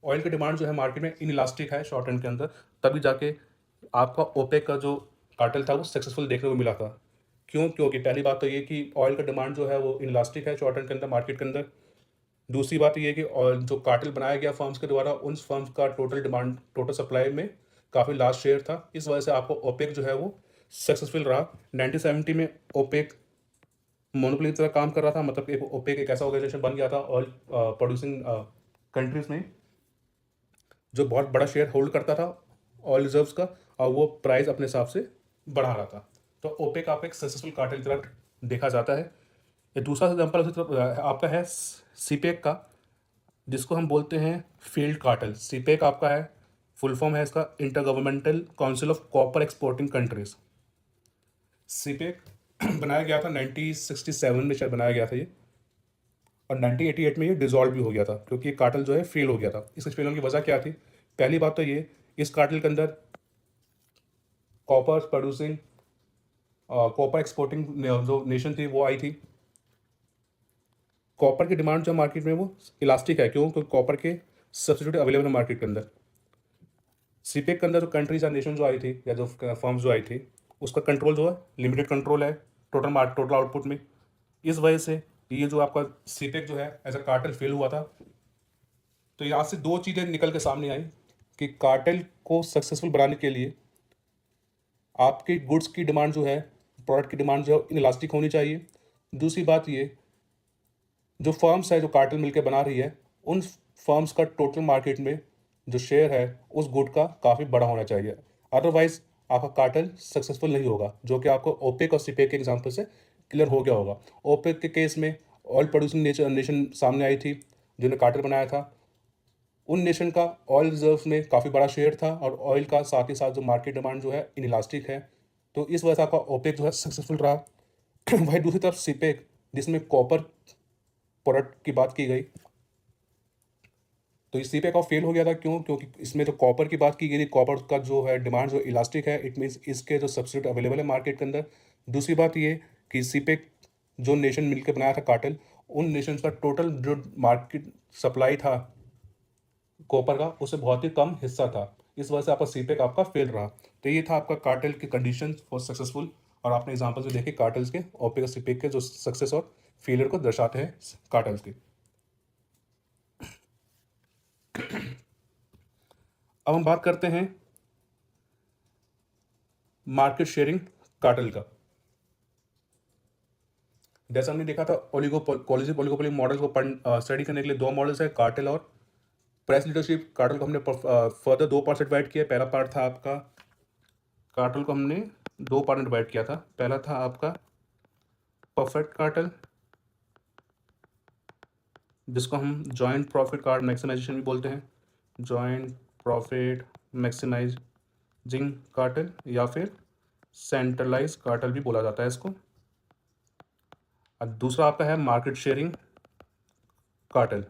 ऑयल की डिमांड जो है मार्केट में इनइलास्टिक है शॉर्ट टर्म के अंदर, तभी जाके आपका ओपेक का जो कार्टेल था वो सक्सेसफुल देखने को मिला था। क्यों? क्योंकि पहली बात तो ये कि ऑयल का डिमांड जो है वो इनइलास्टिक है शॉर्ट टर्म के अंदर मार्केट के अंदर। दूसरी बात ये है कि ऑयल जो कार्टेल बनाया गया फर्म्स के द्वारा, उन फर्म्स का टोटल डिमांड, टोटल सप्लाई में काफ़ी लार्ज शेयर था। इस वजह से आपको ओपेक जो है वो सक्सेसफुल रहा। 1970 में ओपेक मोनोपोली की तरह काम कर रहा था, मतलब एक ओपेक एक ऐसा ऑर्गेनाइजेशन बन गया था ऑयल प्रोड्यूसिंग कंट्रीज में, जो बहुत बड़ा शेयर होल्ड करता था ऑयल रिजर्व्स का, और वो प्राइस अपने हिसाब से बढ़ा रहा था। तो ओपेक आप एक सक्सेसफुल कार्टेल की तरह देखा जाता है। ये दूसरा एग्जाम्पल उसी तरफ आपका है सीपेक का, जिसको हम बोलते हैं फील्ड कार्टेल। सीपेक आपका है, फुल फॉर्म है इसका inter governmental council of copper exporting countries. CPEC बनाया गया था 1967 में, शायद बनाया गया था ये, और 1988 में ये डिसॉल्व भी हो गया था, क्योंकि ये कार्टेल जो है फेल हो गया था। इसके फेल होने की वजह क्या थी? पहली बात तो ये, इस कार्टेल के अंदर कॉपर प्रोड्यूसिंग, कॉपर एक्सपोर्टिंग जो नेशन थी वो आई थी। कॉपर की डिमांड जो मार्केट में वो इलास्टिक है, क्यों? क्योंकि कॉपर के सब्सिट्यूट अवेलेबल है मार्केट के अंदर। सीपेक के अंदर जो कंट्रीज या नेशन जो आई थी, या जो फर्म्स जो आई थी, उसका कंट्रोल जो है लिमिटेड कंट्रोल है टोटल आउटपुट में। इस वजह से ये जो आपका सीपेक जो है एज अ कार्टेल फेल हुआ था। तो यहाँ से दो चीज़ें निकल के सामने आई कि कार्टेल को सक्सेसफुल बनाने के लिए आपकी गुड्स की डिमांड जो है, प्रोडक्ट की डिमांड जो है इनइलास्टिक होनी चाहिए। दूसरी बात ये, जो फर्म्स है जो कार्टेल मिलकर बना रही है, उन फर्म्स का टोटल मार्केट में जो शेयर है उस गुड का काफ़ी बड़ा होना चाहिए, अदरवाइज आपका कार्टेल सक्सेसफुल नहीं होगा, जो कि आपको ओपेक और सीपेक के एग्जांपल से क्लियर हो गया होगा। ओपेक के केस में ऑयल प्रोड्यूसिंग नेशन सामने आई थी जिन्होंने कार्टेल बनाया था। उन नेशन का ऑयल रिजर्व्स में काफ़ी बड़ा शेयर था, और ऑयल का साथ ही साथ जो मार्केट डिमांड जो है इनइलास्टिक है, तो इस वजह से आपका ओपेक जो है सक्सेसफुल रहा। वही दूसरी तरफ सीपेक, जिसमें कॉपर प्रोडक्ट की बात की गई, तो इस सीपेक ऑफ फेल हो गया था। क्यों? क्योंकि इसमें जो कॉपर की बात की गई थी, कॉपर का जो है डिमांड जो इलास्टिक है, इट मीन्स इसके जो सब्सिट्यूट अवेलेबल है मार्केट के अंदर। दूसरी बात ये कि सीपेक जो नेशन मिलकर बनाया था कार्टेल, उन नेशंस का टोटल जो मार्केट सप्लाई था कॉपर का, उससे बहुत ही कम हिस्सा था। इस वजह से आपका सीपेक आपका फेल रहा। तो ये था आपका कार्टेल की कंडीशन फॉर सक्सेसफुल, और आपने एग्जाम्पल जो देखे कार्टेल्स के, ओपेक और सीपेक के, जो सक्सेस और फेलियर को दर्शाते हैं कार्टेल्स के। अब हम बात करते हैं मार्केट शेयरिंग कार्टेल का। जैसा हमने देखा था ओलिगोपोली मॉडल को स्टडी करने के लिए दो मॉडल्स है, कार्टेल और प्राइस लीडरशिप। कार्टेल को हमने फर्दर दो पार्ट से डिवाइड किया। पहला पार्ट था आपका, कार्टेल को हमने दो पार्ट में डिवाइड किया था। पहला था आपका परफेक्ट कार्टेल, जिसको हम जॉइंट प्रॉफिट कार्ड मैक्सिमाइजेशन भी बोलते हैं, जॉइंट प्रॉफिट मैक्सिमाइजिंग कार्टेल, या फिर सेंट्रलाइज कार्टेल भी बोला जाता है इसको। और दूसरा आपका है मार्केट शेयरिंग कार्टेल।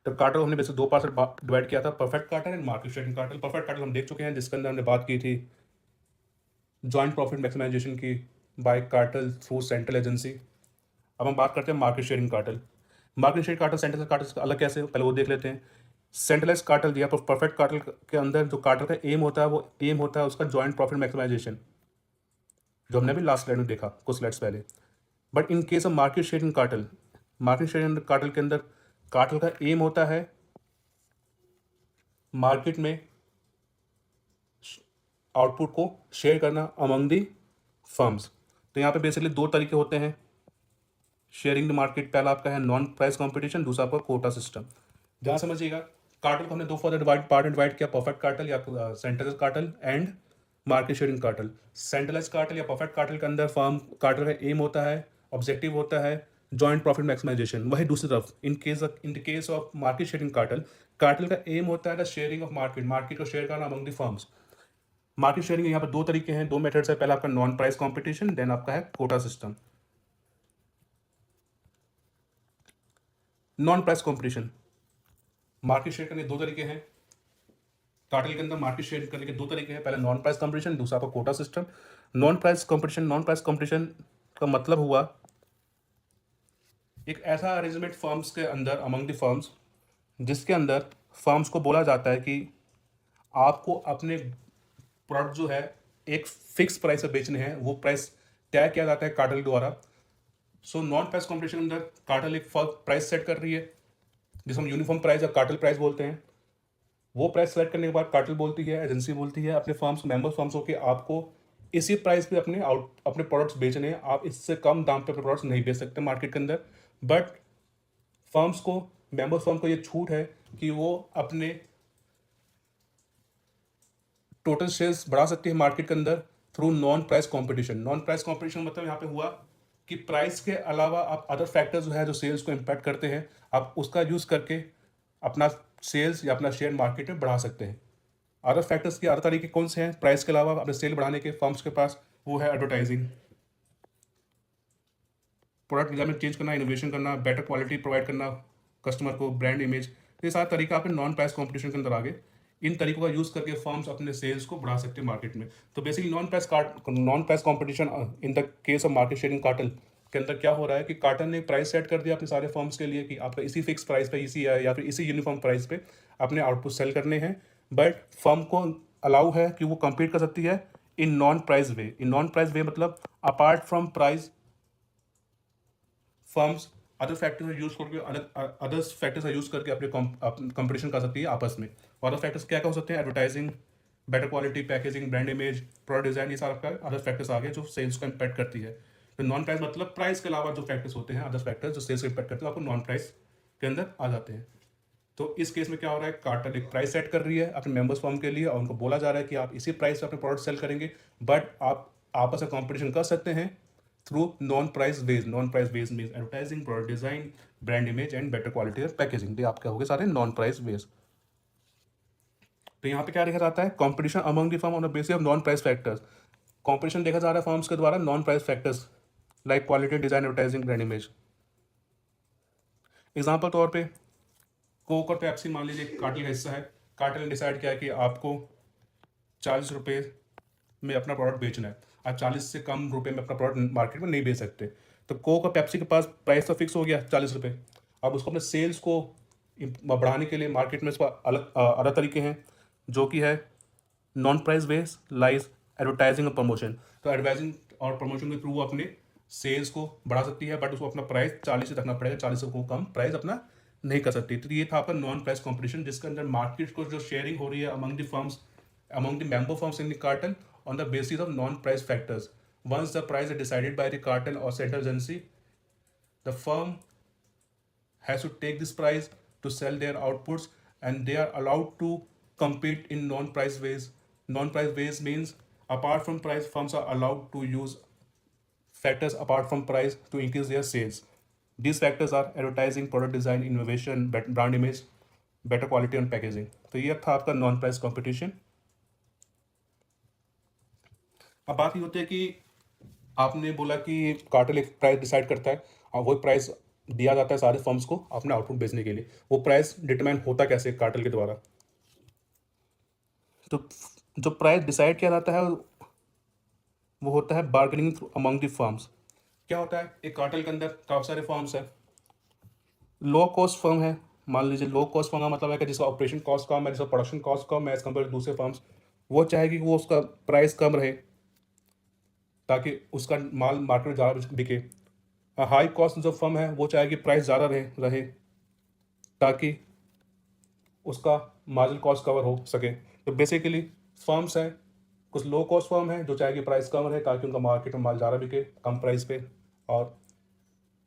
तो कार्टेल हमने वैसे दो पार्ट से डिवाइड किया था, perfect cartel and market sharing cartel. Perfect cartel हम देख चुके हैं, जिसके अंदर हमने बात की थी जॉइंट प्रॉफिट मैक्सिमाइजेशन की by cartel through central agency. अब हम बात करते हैं market sharing cartel. Market sharing cartel centralise cartel से अलग कैसे, पहले वो देख लेते हैं। सेंट्रलाइज कार्टेल या परफेक्ट कार्टेल के अंदर जो कार्टेल का एम होता है, वो एम होता है उसका जॉइंट प्रॉफिट मैक्सिमाइजेशन, जो हमने अभी लास्ट स्लाइड में देखा कुछ स्लाइड्स पहले। But in case of market sharing cartel, market sharing cartel के अंदर कार्टेल का एम होता है मार्केट में आउटपुट को शेयर करना अमंग दी फर्म्स। तो यहाँ पे बेसिकली दो तरीके होते हैं शेयरिंग द मार्केट। पहला आपका है नॉन प्राइस कंपटीशन, दूसरा आपका कोटा सिस्टम। जहाँ समझिएगा, कार्टेल को हमने दो फर्दर पार्ट में डिवाइड किया, परफेक्ट कार्टेल या centralise cartel and market sharing cartel. Centralise cartel या परफेक्ट कार्टेल के अंदर फर्म कार्टेल का एम होता है, ऑब्जेक्टिव होता है जॉइंट प्रॉफिट मैक्सिमाइजेशन। वही दूसरी तरफ in the case of market sharing cartel, cartel का एम होता है the sharing of market, market को शेयर करना among the firms. Market sharing यहाँ पर दो तरीके हैं, दो मेथड्स है। पहला आपका नॉन प्राइस कंपटीशन, देन आपका है quota system. Non price competition, market share करने दो तरीके हैं। कार्टेल के अंदर मार्केट शेयर करने के दो तरीके हैं, पहले नॉन प्राइस कंपटीशन, दूसरा आपका quota system. Non price competition का मतलब हुआ एक ऐसा अरेंजमेंट फर्म्स के अंदर अमंग द फर्म्स जिसके अंदर फर्म्स को बोला जाता है कि आपको अपने प्रोडक्ट जो है एक फिक्स प्राइस पे बेचने हैं, वो प्राइस तय किया जाता है कार्टेल द्वारा। सो नॉन प्राइस कंपटीशन के अंदर कार्टेल एक प्राइस सेट कर रही है जिसे हम यूनिफॉर्म प्राइस या कार्टेल प्राइस बोलते हैं। वो प्राइस सेलेक्ट करने के बाद कार्टेल बोलती है, एजेंसी बोलती है अपने फर्म्स मेंबर फर्म्स को कि आपको इसी प्राइस पे अपने प्रोडक्ट्स बेचने हैं, आप इससे कम दाम पे अपने प्रोडक्ट्स नहीं बेच सकते मार्केट के अंदर। बट फर्म्स को मेंबर फर्म को ये छूट है कि वो अपने टोटल सेल्स बढ़ा सकती है मार्केट के अंदर through non price competition. Non price competition मतलब यहाँ पे हुआ कि प्राइस के अलावा आप अदर फैक्टर्स जो है जो सेल्स को इम्पैक्ट करते हैं, आप उसका यूज़ करके अपना सेल्स या अपना शेयर मार्केट में बढ़ा सकते हैं। अदर फैक्टर्स के अदर तरीके कौन से हैं प्राइस के अलावा अपने सेल बढ़ाने के फर्म्स के पास? वो है एडवर्टाइजिंग, प्रोडक्ट डिजाइन में चेंज करना, इनोवेशन करना, बेटर क्वालिटी प्रोवाइड करना कस्टमर को, ब्रांड इमेज। ये सारा तरीका आपके नॉन प्राइस कंपटीशन के अंदर आ गए। इन तरीकों का यूज़ करके फर्म्स अपने सेल्स को बढ़ा सकते हैं मार्केट में। तो basically non price competition in the case of market sharing cartel के अंदर क्या हो रहा है कि कार्टेल ने प्राइस सेट कर दिया अपने सारे फर्म्स के लिए कि आपका इसी फिक्स प्राइस पे इसी या फिर इसी यूनिफॉर्म प्राइस पे अपने आउटपुट सेल करने हैं। बट फर्म को अलाउ है कि वो compete कर सकती है in non price way. In non price way मतलब apart from price firms other factors use करके अदर फैक्टर्स का यूज करके अपने कंपटीशन कर सकती है आपस में। और अदर फैक्टर्स क्या क्या हो सकते हैं? Advertising, better quality packaging, brand image, product design, ये सारा का अदर फैक्टर्स आ गए जो सेल्स को इम्पैक्ट करती है। तो नॉन प्राइस मतलब प्राइस के अलावा जो फैक्टर्स होते हैं, अदर फैक्टर्स जो सेल्स को इम्पैक्ट करते हैं, आपको नॉन प्राइस के अंदर आ जाते हैं। तो इस केस में क्या हो रहा है, कार्टेल एक प्राइस सेट कर रही है अपने मेंबर्स फर्म के लिए और उनको बोला जा रहा है कि आप इसी प्राइस पे अपने प्रोडक्ट सेल करेंगे, बट आप आपस में कंपटीशन कर सकते हैं through non price ways. Non price ways means advertising, product design, brand image and better quality of packaging. ये आपके हो गए सारे नॉन प्राइस वेज। तो यहाँ पे क्या देखा जाता है? Competition among the firm on the basis of non price factors. Competition देखा जा रहा है फर्म्स के द्वारा non price factors like quality, design, advertising, brand image. Example तौर पे कोक और पेप्सी मान लीजिए कार्टेल का हिस्सा है। कार्टेल ने डिसाइड किया कि आपको 40 रुपये में अपना प्रोडक्ट बेचना है, आप 40 से कम रुपए में अपना प्रोडक्ट मार्केट में नहीं बेच सकते। तो कोक और पेप्सी के पास प्राइस तो फिक्स हो गया 40 रुपये। अब उसको अपने सेल्स को बढ़ाने के लिए मार्केट में उसका अलग तरीके हैं जो कि है non price base lies advertising और प्रमोशन। तो एडवर्टाइजिंग और प्रमोशन के थ्रू वो अपने सेल्स को बढ़ा सकती है, बट उसको अपना प्राइस 40 से रखना पड़ेगा, 40 से कम प्राइस अपना नहीं कर सकती। तो ये था आपका नॉन प्राइस कंपटीशन जिसके अंदर मार्केट को जो शेयरिंग हो रही है among the firms, among the member firms in the cartel on the basis of non-price factors. Once the price is decided by the cartel or central agency, the firm has to take this price to sell their outputs and they are allowed to compete in non-price ways. Non-price ways means apart from price, firms are allowed to use factors apart from price to increase their sales. These factors are advertising, product design, innovation, brand image, better quality and packaging. तो ये था आपका non price competition. अब बात ये होती है कि आपने बोला कि कार्टेल एक प्राइस डिसाइड करता है और वो प्राइस दिया जाता है सारे फर्म्स को अपने आउटपुट बेचने के लिए। वो प्राइस डिटरमाइन होता कैसे कार्टेल के द्वारा? तो जो प्राइस डिसाइड किया जाता है वो होता है bargaining through among the firms. क्या होता है, एक कार्टेल के अंदर काफ़ी सारे फर्म्स हैं। लो कॉस्ट फर्म है, मान लीजिए लो कॉस्ट फर्म का मतलब है कि जिसका ऑपरेशन कॉस्ट कम है, जिसका प्रोडक्शन कॉस्ट कम है एज कम्पेयर टू दूसरे फर्म्स, वो चाहेगी कि वो उसका प्राइस कम रहे ताकि उसका माल मार्केट में ज़्यादा बिके। हाई कॉस्ट जो फर्म है वो चाहे कि प्राइस ज़्यादा रहे ताकि उसका मार्जिनल कॉस्ट कवर हो सके। तो बेसिकली फर्म्स हैं, कुछ लो कॉस्ट फर्म है जो चाहे कि प्राइस कम रहे ताकि उनका मार्केट में माल ज़्यादा बिके कम प्राइस पे, और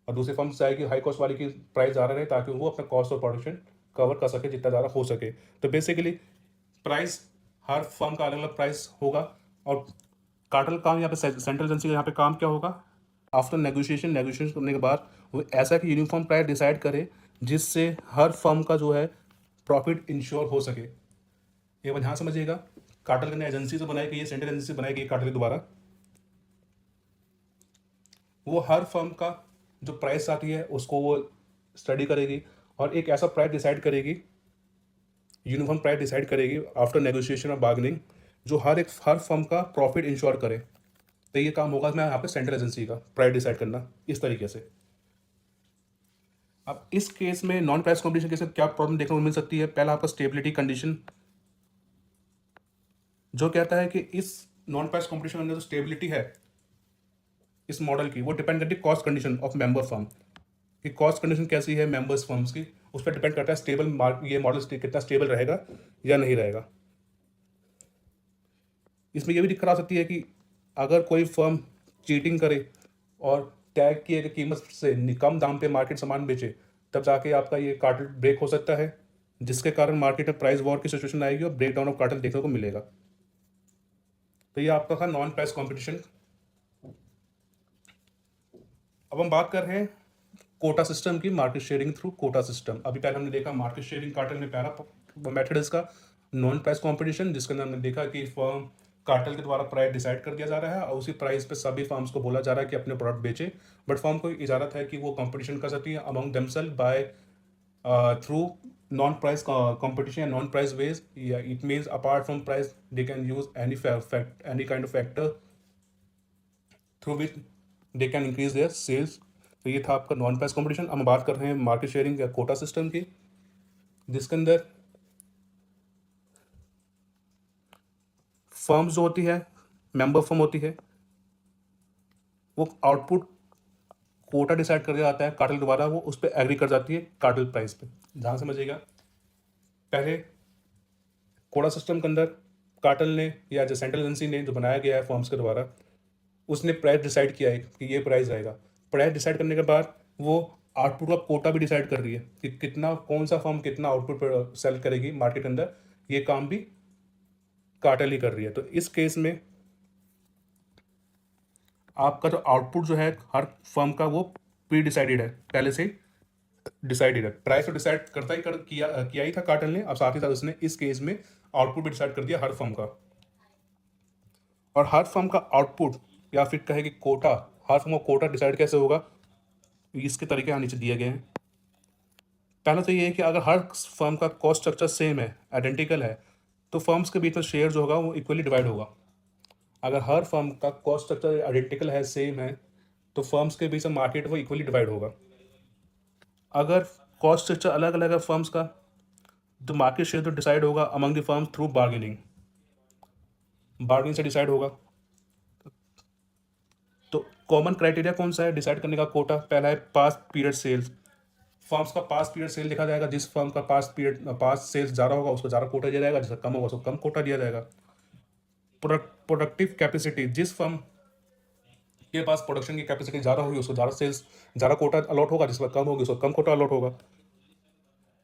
दूसरी फर्म्स चाहे कि हाई कॉस्ट वाली की प्राइस ज़्यादा रहे ताकि वो अपना कॉस्ट और प्रोडक्शन कवर कर सके जितना ज़्यादा हो सके। तो बेसिकली प्राइस हर फर्म का अलग अलग प्राइस होगा। और कार्टेल काम यहाँ पे सेंट्रल एजेंसी का यहाँ पे काम क्या होगा? आफ्टर नेगोशिएशन करने के बाद वो ऐसा कि यूनिफॉर्म प्राइस डिसाइड करे जिससे हर फर्म का जो है प्रॉफिट इंश्योर हो सके। एक बार ध्यान समझिएगा, कार्टेल ने एजेंसी से बनाई गई है, सेंट्रल एजेंसी बनाई गई कार्टेल के द्वारा। वो हर फर्म का जो प्राइस आती है उसको वो स्टडी करेगी और एक ऐसा प्राइस डिसाइड करेगी यूनिफॉर्म प्राइस डिसाइड करेगी आफ्टर नेगोशिएशन और बार्गेनिंग, जो हर फर्म का प्रॉफिट इंश्योर करे। तो ये काम होगा मैं यहाँ पे सेंट्रल एजेंसी का प्राइस डिसाइड करना इस तरीके से। अब इस केस में नॉन प्राइस कॉम्पिटिशन केस में क्या प्रॉब्लम देखने को मिल सकती है? पहला आपका स्टेबिलिटी कंडीशन, जो कहता है कि इस नॉन प्राइस कॉम्पिटिशन के अंदर जो स्टेबिलिटी है इस मॉडल की, वो डिपेंड करती है cost condition of member firm कि कॉस्ट कंडीशन कैसी है मेंबर्स फर्म्स की, उस पर डिपेंड करता है स्टेबल ये मॉडल कितना स्टेबल रहेगा या नहीं रहेगा। इसमें यह भी दिक्कत आ सकती है कि अगर कोई फर्म चीटिंग करे और टैग किए गए कीमत से कम दाम पे मार्केट सामान बेचे, तब जाके आपका ये कार्टेल ब्रेक हो सकता है, जिसके कारण मार्केट में प्राइस वॉर की सिचुएशन आएगी और ब्रेक डाउन ऑफ कार्टेल देखने को मिलेगा। तो ये आपका था नॉन प्राइस कंपटीशन। अब हम बात कर रहे हैं कोटा सिस्टम की, market sharing through quota system. अभी पहले हमने देखा मार्केट शेयरिंग कार्टेल में पहला मेथड इसका नॉन प्राइस कंपटीशन, जिसके अंदर हमने देखा कि फर्म कार्टेल के द्वारा प्राइस डिसाइड कर दिया जा रहा है और उसी प्राइस पे सभी फर्म्स को बोला जा रहा है कि अपने प्रोडक्ट बेचे, बट फर्म को इजाज़त है कि वो कंपटीशन कर सकती है among themselves by through non price competition and non price ways. Yeah, it means apart from price they can use any kind of factor through which they can increase their sales. तो ये था आपका non price competition. हम बात कर रहे हैं market sharing या कोटा सिस्टम की, जिसके अंदर फर्म्स जो होती है, मेंबर फर्म होती है, वो आउटपुट कोटा डिसाइड कर दिया जाता है कार्टेल द्वारा, वो उस पर एग्री कर जाती है कार्टेल प्राइस पे। ध्यान समझिएगा, पहले कोटा सिस्टम के अंदर कार्टेल ने या जो सेंट्रल एजेंसी ने जो बनाया गया है फर्म्स के द्वारा, उसने प्राइस डिसाइड किया है कि ये प्राइस रहेगा। प्राइस डिसाइड करने के बाद वो आउटपुट का कोटा भी डिसाइड कर रही है कि कितना कौन सा फर्म कितना आउटपुट पर सेल करेगी मार्केट के अंदर, ये काम भी कार्टेल ही कर रही है। तो इस केस में आपका जो आउटपुट जो है हर फर्म का वो प्री डिसाइडेड है, पहले से डिसाइडेड है। प्राइस तो डिसाइड करता ही किया ही था कार्टेल ने, अब साथ ही साथ उसने इस केस में आउटपुट भी डिसाइड कर दिया हर फर्म का। और हर फर्म का आउटपुट या फिर कहे कि कोटा, हर फर्म का कोटा डिसाइड कैसे होगा, इसके तरीके यहाँ नीचे दिए गए हैं। पहला तो ये है कि अगर हर फर्म का कॉस्ट स्ट्रक्चर सेम है, आइडेंटिकल है, तो फर्म्स के बीच में शेयर जो होगा वो इक्वली डिवाइड होगा। अगर हर फर्म का कॉस्ट स्ट्रक्चर आइडेंटिकल है, सेम है, तो फर्म्स के बीच में मार्केट वो इक्वली डिवाइड होगा। अगर कॉस्ट स्ट्रक्चर अलग अलग है फर्म्स का, तो मार्केट शेयर तो डिसाइड होगा among the firms through bargaining से डिसाइड होगा। तो कॉमन क्राइटेरिया कौन सा है डिसाइड करने का कोटा? पहला है पास्ट पीरियड सेल्स। फर्म्स का पास्ट पीरियड सेल देखा जाएगा, जिस फर्म का पास्ट सेल्स ज़्यादा होगा उसको ज़्यादा कोटा दिया जाएगा, जिसका कम होगा उसको कम कोटा दिया जाएगा। प्रोडक्टिव कैपेसिटी, जिस फर्म के पास प्रोडक्शन की कैपेसिटी ज़्यादा होगी उसको ज़्यादा सेल्स ज़्यादा कोटा अलॉट होगा, जिसका कम होगी उसको कम कोटा अलॉट होगा।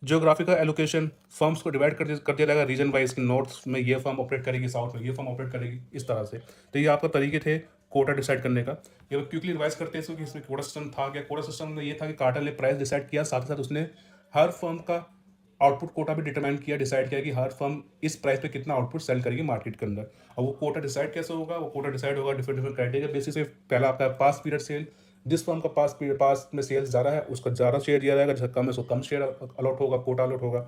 जियोग्राफिकल एलोकेशन, फर्म्स को डिवाइड कर दिया जाएगा रीजन वाइज कि नॉर्थ में ये फर्म ऑपरेट करेगी, साउथ में ये फर्म ऑपरेट करेगी, इस तरह से। तो ये आपका तरीके थे कोटा डिसाइड करने का। ये क्विकली रिवाइज करते हैं इसको कि इसमें कोटा सिस्टम था क्या। कोटा सिस्टम में ये था कि कार्टेल ने प्राइस डिसाइड किया, साथ ही साथ उसने हर फर्म का आउटपुट कोटा भी डिटरमाइन किया, डिसाइड किया कि हर फर्म इस प्राइस पे कितना आउटपुट सेल करेगी मार्केट के अंदर। और वो कोटा डिसाइड कैसे होगा? वो कोटा डिसाइड होगा डिफरेंट क्राइटेरिया बेसिस पे। पहला आपका पास्ट पीरियड सेल, जिस फर्म का पास्ट में सेल्स ज़्यादा है उसको ज़्यादा शेयर दिया जाएगा, जिसका कम है उसको कम शेयर अलॉट होगा, कोटा अलॉट होगा।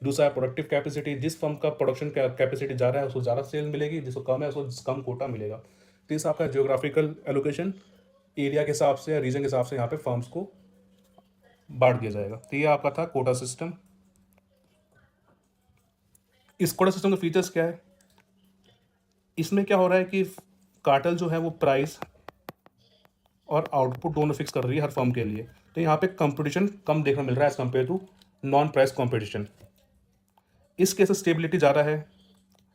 दूसरा है प्रोडक्टिव कैपेसिटी, जिस फर्म का प्रोडक्शन कैपेसिटी ज़्यादा है उसको ज़्यादा सेल मिलेगी, जिसको कम है उसको कम कोटा मिलेगा। तीसरा आपका जियोग्राफिकल एलोकेशन, एरिया के हिसाब से या रीजन के हिसाब से यहाँ पे फर्म्स को बांट दिया जाएगा। तो ये आपका था कोटा सिस्टम। इस कोटा सिस्टम के फीचर्स क्या है? इसमें क्या हो रहा है कि कार्टेल जो है वो प्राइस और आउटपुट दोनों फिक्स कर रही है हर फर्म के लिए। तो यहाँ पे कंपटीशन कम देखने मिल रहा है as compared to non price competition. इस केस में स्टेबिलिटी ज़्यादा है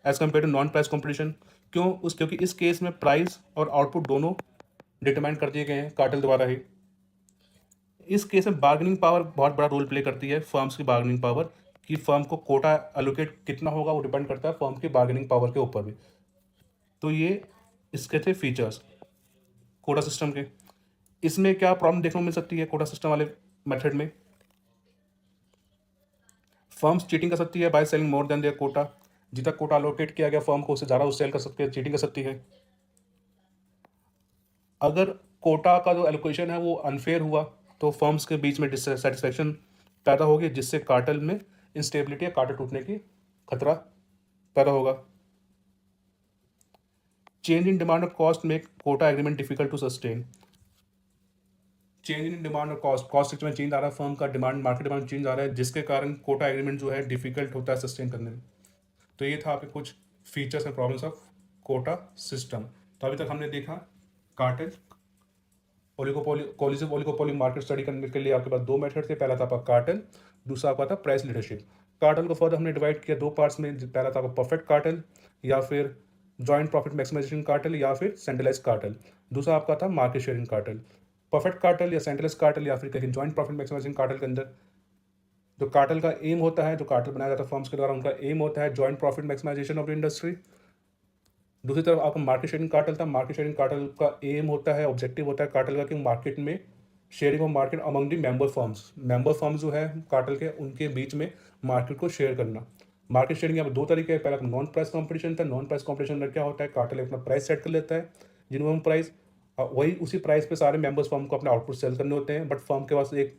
as compared to non price competition. क्योंकि इस केस में प्राइस और आउटपुट दोनों डिटरमाइन कर दिए गए हैं कार्टेल द्वारा ही। इस केस में बार्गेनिंग पावर बहुत बड़ा रोल प्ले करती है, फर्म्स की बार्गेनिंग पावर, कि फर्म को कोटा एलोकेट कितना होगा वो डिपेंड करता है फर्म की बार्गेनिंग पावर के ऊपर भी। तो ये इसके थे फीचर्स कोटा सिस्टम के। इसमें क्या प्रॉब्लम देखने को मिल सकती है कोटा सिस्टम वाले मेथड में? फर्म्स चीटिंग कर सकती है by selling more than their quota. जितना कोटा अलोकेट किया गया फर्म को उससे ज़्यादा वो सेल कर सकती है, चीटिंग कर सकती है। अगर कोटा का जो एलोकेशन है वो अनफेयर हुआ तो फर्म्स के बीच में डिससेटिस्फैक्शन पैदा होगी, जिससे कार्टेल में इंस्टेबिलिटी या कार्टेल टूटने की खतरा पैदा होगा। चेंज इन डिमांड और cost make quota agreement difficult to sustain. Change in demand और कॉस्ट सेक्टर में चेंज आ रहा है, फर्म का डिमांड, मार्केट डिमांड में चेंज आ रहा है, जिसके कारण कोटा एग्रीमेंट जो है डिफिकल्ट होता है सस्टेन करने में। तो ये था आपके कुछ features and problems of quota system. तो अभी तक हमने देखा cartel, collusive oligopoly market study करने के लिए आपके पास दो मेथड थे। पहला था आपका कार्टेल, दूसरा आपका था प्राइस लीडरशिप। कार्टेल को फर्दर हमने डिवाइड किया दो पार्ट्स में। पहला था आपका परफेक्ट कार्टेल या फिर जॉइंट प्रॉफिट मैक्सिमाइजेशन कार्टेल या फिर सेंट्रलाइज कार्टेल। दूसरा आपका था market sharing cartel. Perfect cartel या सेंट्रलाइज कार्टेल या फिर कहीं जॉइंट प्रॉफिट मैक्सिमाइजेशन कार्टेल के अंदर जो कार्टेल का एम होता है, जो कार्टेल बनाया जाता है फर्म्स के द्वारा, उनका एम होता है joint profit maximisation of the industry. दूसरी तरफ आपका मार्केट शेयरिंग कार्टेल था। मार्केट शेयरिंग कार्टेल का एम होता है, ऑब्जेक्टिव होता है कार्टेल का कि मार्केट में sharing of market among the member firms जो है कार्टेल के, उनके बीच में मार्केट को शेयर करना। मार्केट शेयरिंग यहाँ पर दो तरीके हैं। पहला नॉन प्राइस कॉम्पिटिशन था। नॉन प्राइस कॉम्पिटिशन में क्या होता है, कार्टेल अपना प्राइस सेट कर लेता है, मिनिमम प्राइस, वही उसी प्राइस पे सारे मेंबर्स फर्म को अपने आउटपुट सेल करने होते हैं। बट फर्म के पास एक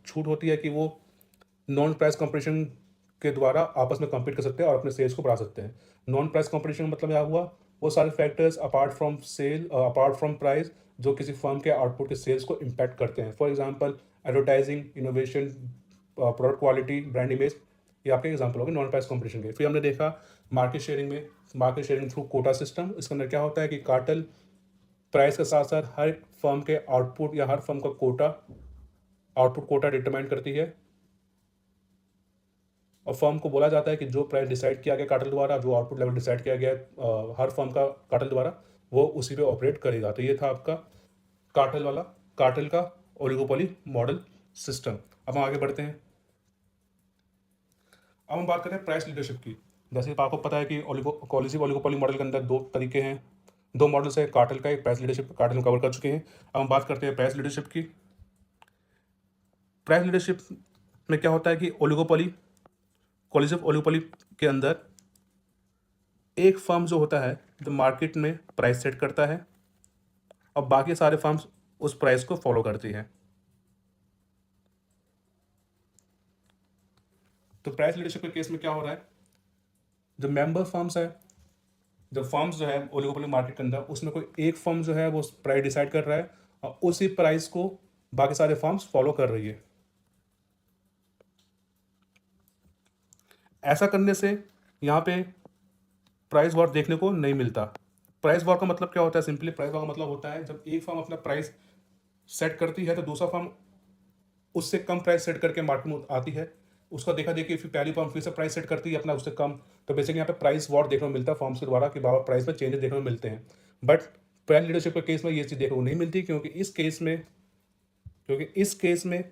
छूट होती है कि वो नॉन प्राइस कंपटीशन के द्वारा आपस में कम्पीट कर सकते हैं और अपने सेल्स को बढ़ा सकते हैं। नॉन प्राइस कंपटीशन मतलब क्या हुआ, वो सारे फैक्टर्स अपार्ट फ्रॉम प्राइस जो किसी फर्म के आउटपुट के सेल्स को इम्पैक्ट करते हैं। For example advertising, innovation, product quality, brand image, ये आपके एग्जांपल हो गए नॉन प्राइस कंपटीशन के। फिर हमने देखा market sharing through quota system. इसके अंदर क्या होता है कि कार्टेल प्राइस के साथ साथ हर फर्म के आउटपुट या हर फर्म का आउटपुट कोटा डिटरमाइन करती है और फर्म को बोला जाता है कि जो प्राइस डिसाइड किया गया कार्टेल द्वारा, जो आउटपुट लेवल डिसाइड किया गया हर फर्म का कार्टेल द्वारा, वो उसी पे ऑपरेट करेगा। तो ये था आपका कार्टेल का ओलिगोपोली मॉडल सिस्टम। अब हम आगे बढ़ते हैं। अब हम बात करते हैं प्राइस लीडरशिप की। जैसे कि आपको पता है कि कोलिजिव ओलिगोपोली मॉडल के अंदर दो तरीके हैं, दो मॉडल्स है, कार्टेल का एक, प्राइस लीडरशिप। कार्टेल में कवर कर चुके हैं। अब हम बात करते हैं प्राइस लीडरशिप की। प्राइस लीडरशिप में क्या होता है कि कोलिजिव ओलिगोपोली के अंदर एक फर्म जो होता है जो मार्केट में प्राइस सेट करता है और बाकी सारे फर्म्स उस प्राइस को फॉलो करती हैं। तो प्राइस लीडरशिप के केस में क्या हो रहा है, जो मेंबर फर्म्स है, जो फर्म्स जो है ओलिगोपोली मार्केट के अंदर, उसमें कोई एक फर्म जो है वो प्राइस डिसाइड कर रहा है और उसी प्राइस को बाकी सारे फर्म्स फॉलो कर रही है। ऐसा करने से यहाँ पे प्राइस वॉर देखने को नहीं मिलता। प्राइस वॉर का मतलब क्या होता है, सिंपली प्राइस वॉर का मतलब होता है जब एक फर्म अपना प्राइस सेट करती है तो दूसरा फर्म उससे कम प्राइस सेट करके मार्केट में आती है, उसका देखा देखी फिर पहली फर्म फिर से प्राइस सेट करती है अपना उससे कम। तो बेसिकली यहाँ पे प्राइस वॉर देखने को मिलता है फर्म्स के द्वारा कि बाबा प्राइस में चेंजेस देखने को मिलते हैं। बट प्राइस लीडरशिप के केस में ये चीज़ देखने को नहीं मिलती, क्योंकि इस केस में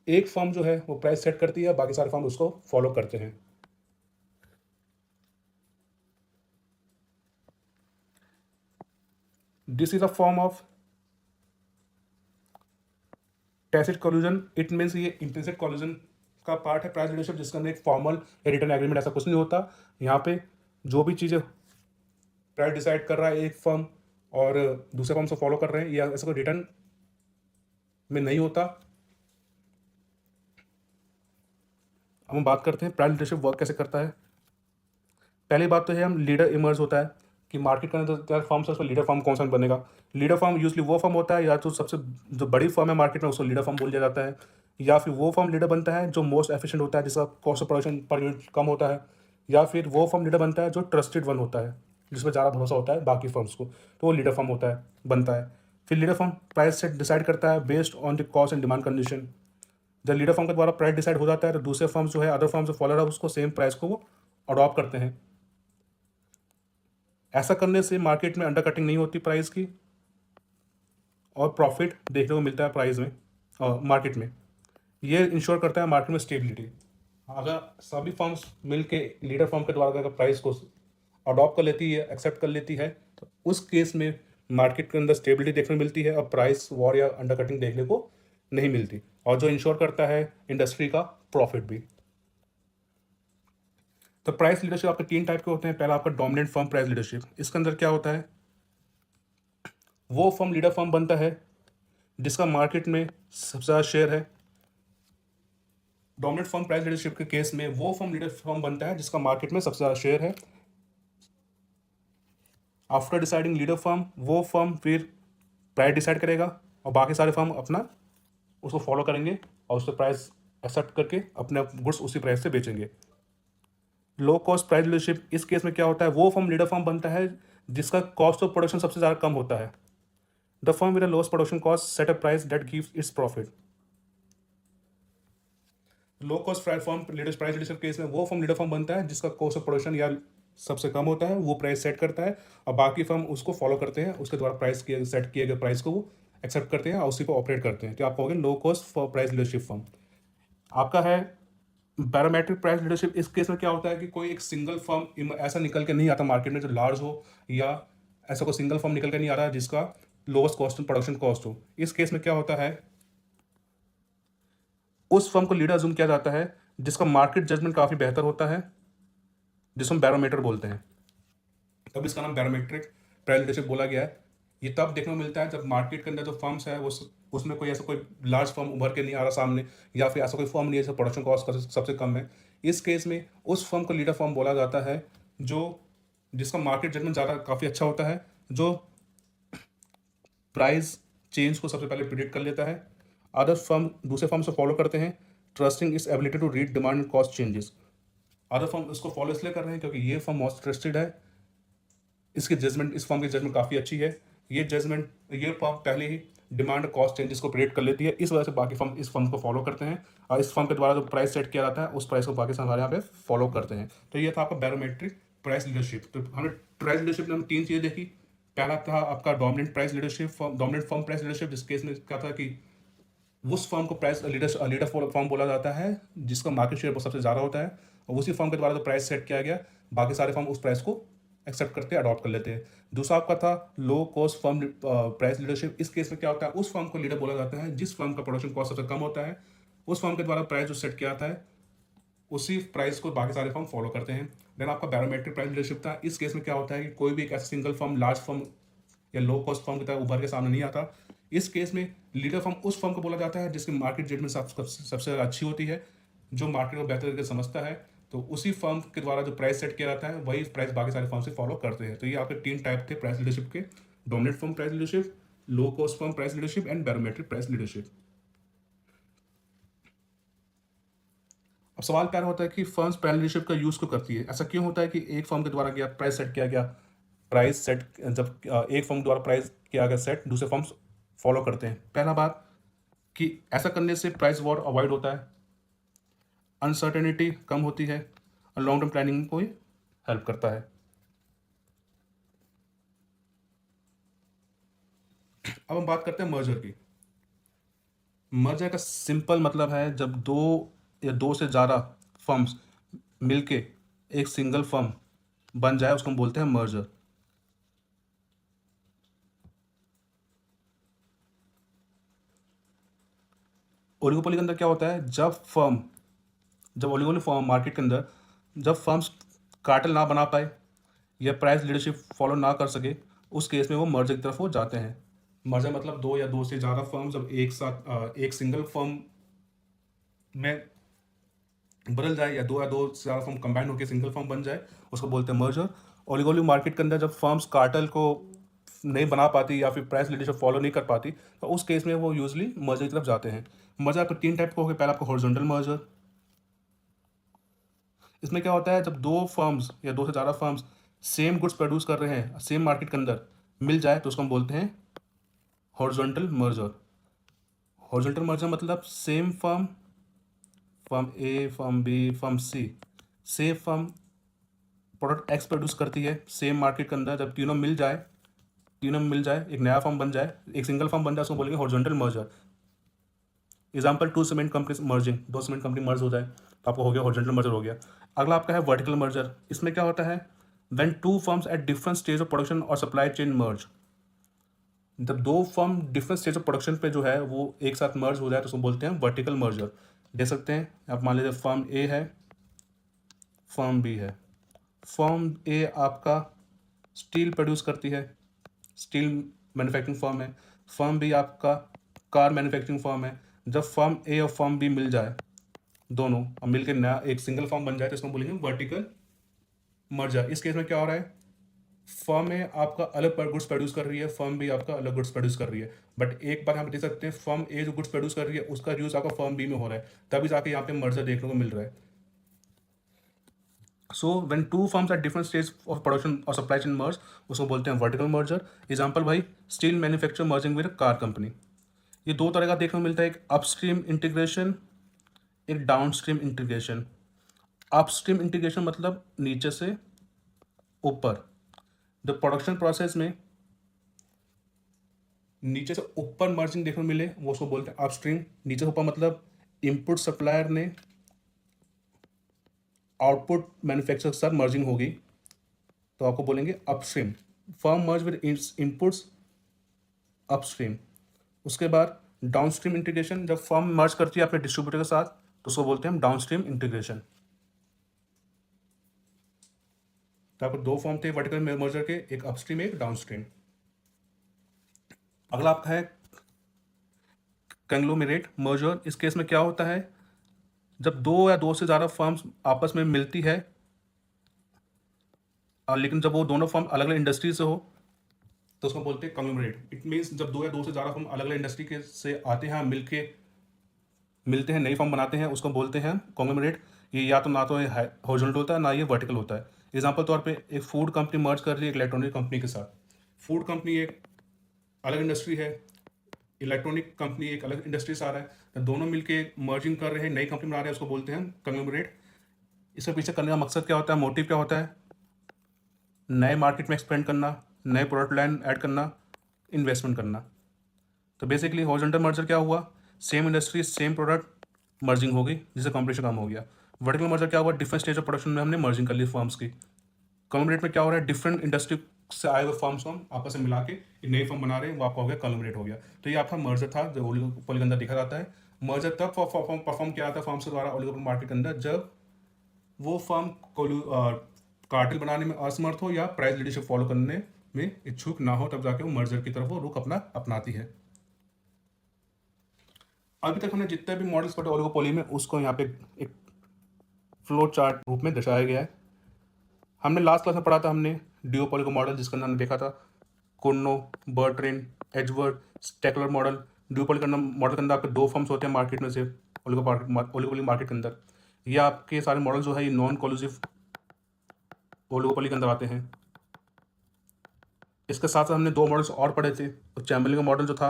एक फर्म जो है वो प्राइस सेट करती है, बाकी सारे फर्म उसको फॉलो करते हैं। This is a form of tacit collusion. It means ये इम्प्लिसिट कोल्यूजन का पार्ट है प्राइस लीडरशिप, जिसके अंदर एक फॉर्मल या रिटर्न एग्रीमेंट ऐसा कुछ नहीं होता। यहाँ पे जो भी चीज़ें प्राइस डिसाइड कर रहा है एक फर्म और दूसरे फर्म से फॉलो कर रहे हैं, या ऐसा कोई रिटर्न में नहीं होता। अब हम बात करते हैं प्राइस लीडरशिप वर्क कैसे करता है। पहली बात तो है हम लीडर इमर्ज होता है कि मार्केट के अंदर फर्म्स है, उसमें लीडर फर्म कौन सा बनेगा। लीडर फर्म यूजली वो फर्म होता है या तो सबसे जो बड़ी फर्म है मार्केट में उसको लीडर फर्म बोल दिया जाता है, या फिर वो फर्म लीडर बनता है जो मोस्ट एफिशिएंट होता है, जिसका cost of production per unit कम होता है, या फिर वो फर्म लीडर बनता है जो ट्रस्टेड वन होता है, जिसमें ज़्यादा भरोसा होता है बाकी फर्म्स को, तो वो लीडर फर्म बनता है। फिर leader firm price set decide करता है based on the cost and demand condition. जब लीडर फर्म के द्वारा प्राइस डिसाइड हो जाता है तो दूसरे फर्म्स जो है, अदर फर्म्स जो फॉलोअर है, उसको सेम प्राइस को वो अडॉप्ट करते हैं। ऐसा करने से मार्केट में अंडर कटिंग नहीं होती प्राइस की और प्रॉफिट देखने को मिलता है प्राइस में मार्केट में। ये इंश्योर करता है मार्केट में स्टेबिलिटी। अगर सभी फर्म्स मिल के लीडर फर्म के द्वारा अगर प्राइस को अडॉप्ट कर लेती है, एक्सेप्ट कर लेती है, तो उस केस में मार्केट के अंदर स्टेबिलिटी देखने को मिलती है और प्राइस वॉर या अंडर कटिंग देखने को नहीं मिलती, और जो इंश्योर करता है इंडस्ट्री का प्रॉफिट भी। तो प्राइस लीडरशिप आपके तीन टाइप के होते हैं। पहला आपका डोमिनेंट फर्म प्राइस लीडरशिप। इसके अंदर क्या होता है, वो फर्म लीडर फर्म बनता है जिसका मार्केट में सबसे ज़्यादा शेयर है, डोमिनेंट फर्म प्राइस लीडरशिप के केस में वो फर्म लीडर फर्म बनता है जिसका मार्केट में सबसे ज़्यादा शेयर है। आफ्टर डिसाइडिंग लीडर फर्म, वो फर्म फिर प्राइस डिसाइड करेगा और बाकी सारे फर्म अपना उसको फॉलो करेंगे और उससे प्राइस एक्सेप्ट करके अपने गुड्स उसी प्राइस से बेचेंगे। लो कॉस्ट प्राइस लीडरशिप, इस केस में क्या होता है, वो फर्म लीडर फर्म बनता है जिसका कॉस्ट ऑफ प्रोडक्शन सबसे ज़्यादा कम होता है। The firm with lowest production cost set a price that gives its profit. Low cost firm price leadership case में वो फर्म लीडर फर्म बनता है जिसका कॉस्ट ऑफ प्रोडक्शन या सबसे कम होता है, वो प्राइस सेट करता है और बाकी फर्म उसको फॉलो करते हैं, उसके द्वारा प्राइस सेट किए गए प्राइस को वो एक्सेप्ट करते हैं और उसी को ऑपरेट करते हैं। तो आप कहोगे low cost for price leadership firm. आपका है बैरोमेट्रिक प्राइस लीडरशिप। इस केस में क्या होता है कि कोई एक सिंगल फर्म ऐसा निकल के नहीं आता मार्केट में जो लार्ज हो, या ऐसा कोई सिंगल फर्म निकल के नहीं आ रहा है जिसका लोएस्ट कॉस्ट प्रोडक्शन कॉस्ट हो। इस केस में क्या होता है, उस फर्म को लीडर अज्यूम किया जाता है जिसका मार्केट जजमेंट काफ़ी बेहतर होता है, जिसको हम बैरोमीटर बोलते हैं। तब इसका नाम बैरोमेट्रिक प्राइस लीडरशिप बोला गया है। ये तब देखने को मिलता है जब मार्केट के अंदर जो फर्म्स है उसमें कोई ऐसा कोई लार्ज फर्म उभर के नहीं आ रहा सामने, या फिर ऐसा कोई फर्म नहीं है जिसका प्रोडक्शन कॉस्ट सबसे कम है। इस केस में उस फर्म को लीडर फर्म बोला जाता है जिसका मार्केट जजमेंट ज़्यादा काफ़ी अच्छा होता है, जो प्राइस चेंज को सबसे पहले प्रिडिक्ट कर लेता है। अदर फर्म दूसरे फर्म से फॉलो करते हैं, trusting its ability to read demand and cost changes. Other firm इसको फॉलो इसलिए कर रहे हैं क्योंकि ये फर्म मोस्ट ट्रस्टेड है, इसकी जजमेंट, इस फर्म की जजमेंट काफ़ी अच्छी है। ये फर्म पहले ही डिमांड कॉस्ट चेंजेस को प्रेडिक्ट कर लेती है, इस वजह से बाकी फर्म इस फर्म को फॉलो करते हैं और इस फर्म के द्वारा जो प्राइस सेट किया जाता है उस प्राइस को बाकी सारे यहाँ पे फॉलो करते हैं। तो ये था आपका बैरोमेट्रिक प्राइस लीडरशिप। तो हमने प्राइस लीडरशिप में हम 3 चीज़ें देखी। पहला था आपका dominant price leadership, dominant firm price leadership, जिस केस में क्या था कि उस फर्म को प्राइस लीडर फर्म बोला जाता है जिसका मार्केट शेयर सबसे ज़्यादा होता है, और उसी फर्म के द्वारा जो प्राइस सेट किया गया बाकी सारे फर्म उस प्राइस को एक्सेप्ट करते हैं, अडॉप्ट कर लेते हैं। दूसरा आपका था low cost firm price leadership. इस केस में क्या होता है, उस फर्म को लीडर बोला जाता है जिस फर्म का प्रोडक्शन कॉस्ट सबसे कम होता है, उस फर्म के द्वारा प्राइस जो सेट किया जाता है उसी प्राइस को बाकी सारे फर्म फॉलो करते हैं। देन आपका बैरोमेट्रिक प्राइस लीडरशिप था। इस केस में क्या होता है कि कोई भी एक ऐसा सिंगल फर्म लार्ज फर्म या लो कॉस्ट फर्म की तरह उभर के सामने नहीं आता। इस केस में लीडर फर्म उस फर्म को बोला जाता है जिसकी मार्केट जजमेंट सबसे अच्छी होती है, जो मार्केट को बेहतर तरीके से समझता है। तो उसी फर्म के द्वारा जो प्राइस सेट किया जाता है वही प्राइस बाकी सारे फर्म से फॉलो करते हैं। तो ये आपके 3 टाइप थे प्राइस लीडरशिप के, dominant firm price leadership, low cost firm price leadership and barometric price leadership. अब सवाल पैदा होता है कि फर्म्स प्राइस लीडरशिप का यूज़ क्यों करती है। ऐसा क्यों होता है कि एक फर्म के द्वारा किया प्राइस सेट किया गया, प्राइस सेट जब एक फर्म द्वारा प्राइस किया गया सेट दूसरे फर्म्स फॉलो करते हैं। पहला बात कि ऐसा करने से प्राइस वॉर अवॉइड होता है, अनसर्टेनिटी कम होती है और लॉन्ग टर्म प्लानिंग को हेल्प करता है। अब हम बात करते हैं मर्जर की। मर्जर का सिंपल मतलब है जब दो या दो से ज़्यादा फर्म्स मिलके एक सिंगल फर्म बन जाए, उसको हम बोलते हैं मर्जर। ओलिगोपोली के अंदर क्या होता है, जब ओलिगोपोली फॉर्म मार्केट के अंदर जब फर्म्स कार्टेल ना बना पाए या प्राइस लीडरशिप फॉलो ना कर सके, उस केस में वो मर्जर की तरफ वो जाते हैं। मर्जर मतलब दो या दो से ज़्यादा फर्म जब एक साथ एक सिंगल फर्म में बदल जाए, या दो से ज़्यादा फर्म कंबाइन होकर सिंगल फर्म बन जाए, उसको बोलते हैं मर्जर। ओलिगोपोली मार्केट के अंदर जब फर्म्स कार्टेल को नहीं बना पाती या फिर प्राइस लीडरशिप फॉलो नहीं कर पाती, तो उस केस में वो यूजली मर्जर की तरफ जाते हैं। मर्जर आपको 3 टाइप का होगा। पहला आपका हॉरिजॉन्टल मर्जर। इसमें क्या होता है, जब दो फर्म्स या दो से ज़्यादा फर्म्स सेम गुड्स प्रोड्यूस कर रहे हैं सेम मार्केट के अंदर मिल जाए तो उसको हम बोलते हैं हॉरिजॉन्टल मर्जर। हॉरिजॉन्टल मर्जर मतलब same firm A, firm B, firm C, same firm product X produce करती है सेम मार्केट के अंदर, जब तीनों मिल जाए एक नया फर्म बन जाए, एक सिंगल फर्म बन जाए, उसको बोलेंगे horizontal merger. Example 2 cement company merging, 2 cement company merge हो जाए तो आपको हो गया हॉरिजॉन्टल मर्जर हो गया। अगला आपका है वर्टिकल मर्जर। इसमें क्या होता है, when 2 firms at different stage of production और सप्लाई चेन मर्ज। जब 2 firm different stage of production पे जो है वो एक साथ मर्ज हो जाए तो उसको बोलते हैं वर्टिकल मर्जर। देख सकते हैं आप, मान लीजिए फर्म ए है, फर्म बी है। फर्म ए आपका स्टील प्रोड्यूस करती है, स्टील मैन्युफैक्चरिंग फर्म है। फर्म बी आपका कार मैन्युफैक्चरिंग फर्म है। जब फर्म ए और फर्म बी मिल जाए, दोनों अब मिलकर नया एक सिंगल फर्म बन जाए तो इसको बोलेंगे वर्टिकल मर्जर। इस केस में क्या हो रहा है, फर्म है आपका अलग गुड्स प्रोड्यूस कर रही है, फर्म भी आपका अलग गुड्स प्रोड्यूस कर रही है, बट एक बार हम देख सकते हैं फर्म ए जो गुड्स प्रोड्यूस कर रही है उसका यूज आपका फर्म बी में हो रहा है, तभी जाके यहाँ पे मर्जर देखने को मिल रहा है। So when two firms at different stage of production और सप्लाई चेन मर्ज, उसको बोलते हैं वर्टिकल मर्जर। एग्जांपल भाई, steel manufacture merging with car company. ये दो तरह का देखने को मिलता है, एक अपस्ट्रीम इंटीग्रेशन, एक डाउनस्ट्रीम इंटीग्रेशन। अपस्ट्रीम इंटीग्रेशन मतलब नीचे से ऊपर, द प्रोडक्शन प्रोसेस में नीचे से ऊपर मर्जिंग देखने को मिले वो उसको बोलते हैं अपस्ट्रीम। नीचे से ऊपर मतलब इनपुट सप्लायर ने आउटपुट मैन्युफैक्चर के साथ मर्जिंग होगी तो आपको बोलेंगे upstream. Firm merge with inputs upstream. उसके बाद डाउनस्ट्रीम इंटीग्रेशन, जब फर्म मर्ज करती है अपने डिस्ट्रीब्यूटर के साथ तो उसको बोलते हैं हम डाउनस्ट्रीम इंटीग्रेशन। तो आपको दो फॉर्म थे वर्टिकल मर्जर के, एक अपस्ट्रीम एक डाउनस्ट्रीम। अगला आपका है कंग्लोमेरेट मर्जर। इस केस में क्या होता है, जब दो या दो से ज़्यादा फर्म्स आपस में मिलती है लेकिन जब वो दोनों फर्म अलग अलग इंडस्ट्री से हो तो उसको बोलते हैं कंग्लोमेरेट। इट मीन्स जब दो या दो से ज़्यादा फर्म अलग अलग इंडस्ट्री के से आते हैं, मिलते हैं, नई फर्म बनाते हैं, उसको बोलते हैं कॉन्ग्लोमेरेट। ये या तो ना तो हॉरिजॉन्टल होता है ना ये वर्टिकल होता है। एग्जांपल तौर पे एक फूड कंपनी मर्ज कर रही है एक इलेक्ट्रॉनिक कंपनी के साथ। फूड कंपनी एक अलग इंडस्ट्री है, इलेक्ट्रॉनिक कंपनी एक अलग इंडस्ट्री से आ रहा है, तो दोनों मिलके मर्जिंग कर रहे हैं, नई कंपनी बना रहे हैं, उसको बोलते हैं कंग्लोमेरेट। इसके पीछे करने का मकसद क्या होता है, मोटिव क्या होता है, नए मार्केट में एक्सपेंड करना, नए प्रोडक्ट लाइन ऐड करना, इन्वेस्टमेंट करना। तो बेसिकली हॉरिजॉन्टल मर्जर क्या हुआ, same industry same product merging हो गई जिससे कंपटीशन कम हो गया। वर्टिकल मर्जर क्या हुआ, डिफरेंट स्टेज ऑफ प्रोडक्शन में हमने मर्जिंग कर ली फर्म्स की। कॉन्ग्लोमेरेट में क्या हो रहा है, डिफरेंट इंडस्ट्री से आए हुए फर्म्स को हम आपस में मिला के एक नई फर्म बना रहे हैं, वो आपका हो गया कॉन्ग्लोमेरेट हो गया। तो ये आपका मर्जर था जो ओलिगोपोली के अंदर देखा जाता है। मर्जर तब परफॉर्म किया जाता है फर्म्स के द्वारा ओलिगोपोली मार्केट के अंदर जब वो फर्म कार्टेल बनाने में असमर्थ हो या प्राइस लीडरशिप फॉलो करने में इच्छुक ना हो, तब जाके वो मर्जर की तरफ वो रुख अपना अपनाती है। अभी तक हमने जितने भी मॉडल्स पढ़े ओलिगोपोली में उसको यहाँ पे एक फ्लो चार्ट रूप में दर्शाया गया है। हमने लास्ट क्लास में पढ़ा था हमने डिओपोली का मॉडल, जिसका हमने देखा था कुर्नो, बर्ट्रेन, एजवर्ड, स्टेकलर मॉडल। डिओपोली का मॉडल के अंदर आपके दो फर्म्स होते हैं मार्केट में से ओलिगोपोली मार्केट के अंदर। ये आपके सारे मॉडल जो है ये नॉन कोलिजिव ओलिगोपोली के अंदर आते हैं। इसके साथ साथ हमने दो मॉडल्स और पढ़े थे, तो चैम्बरलिन का मॉडल जो था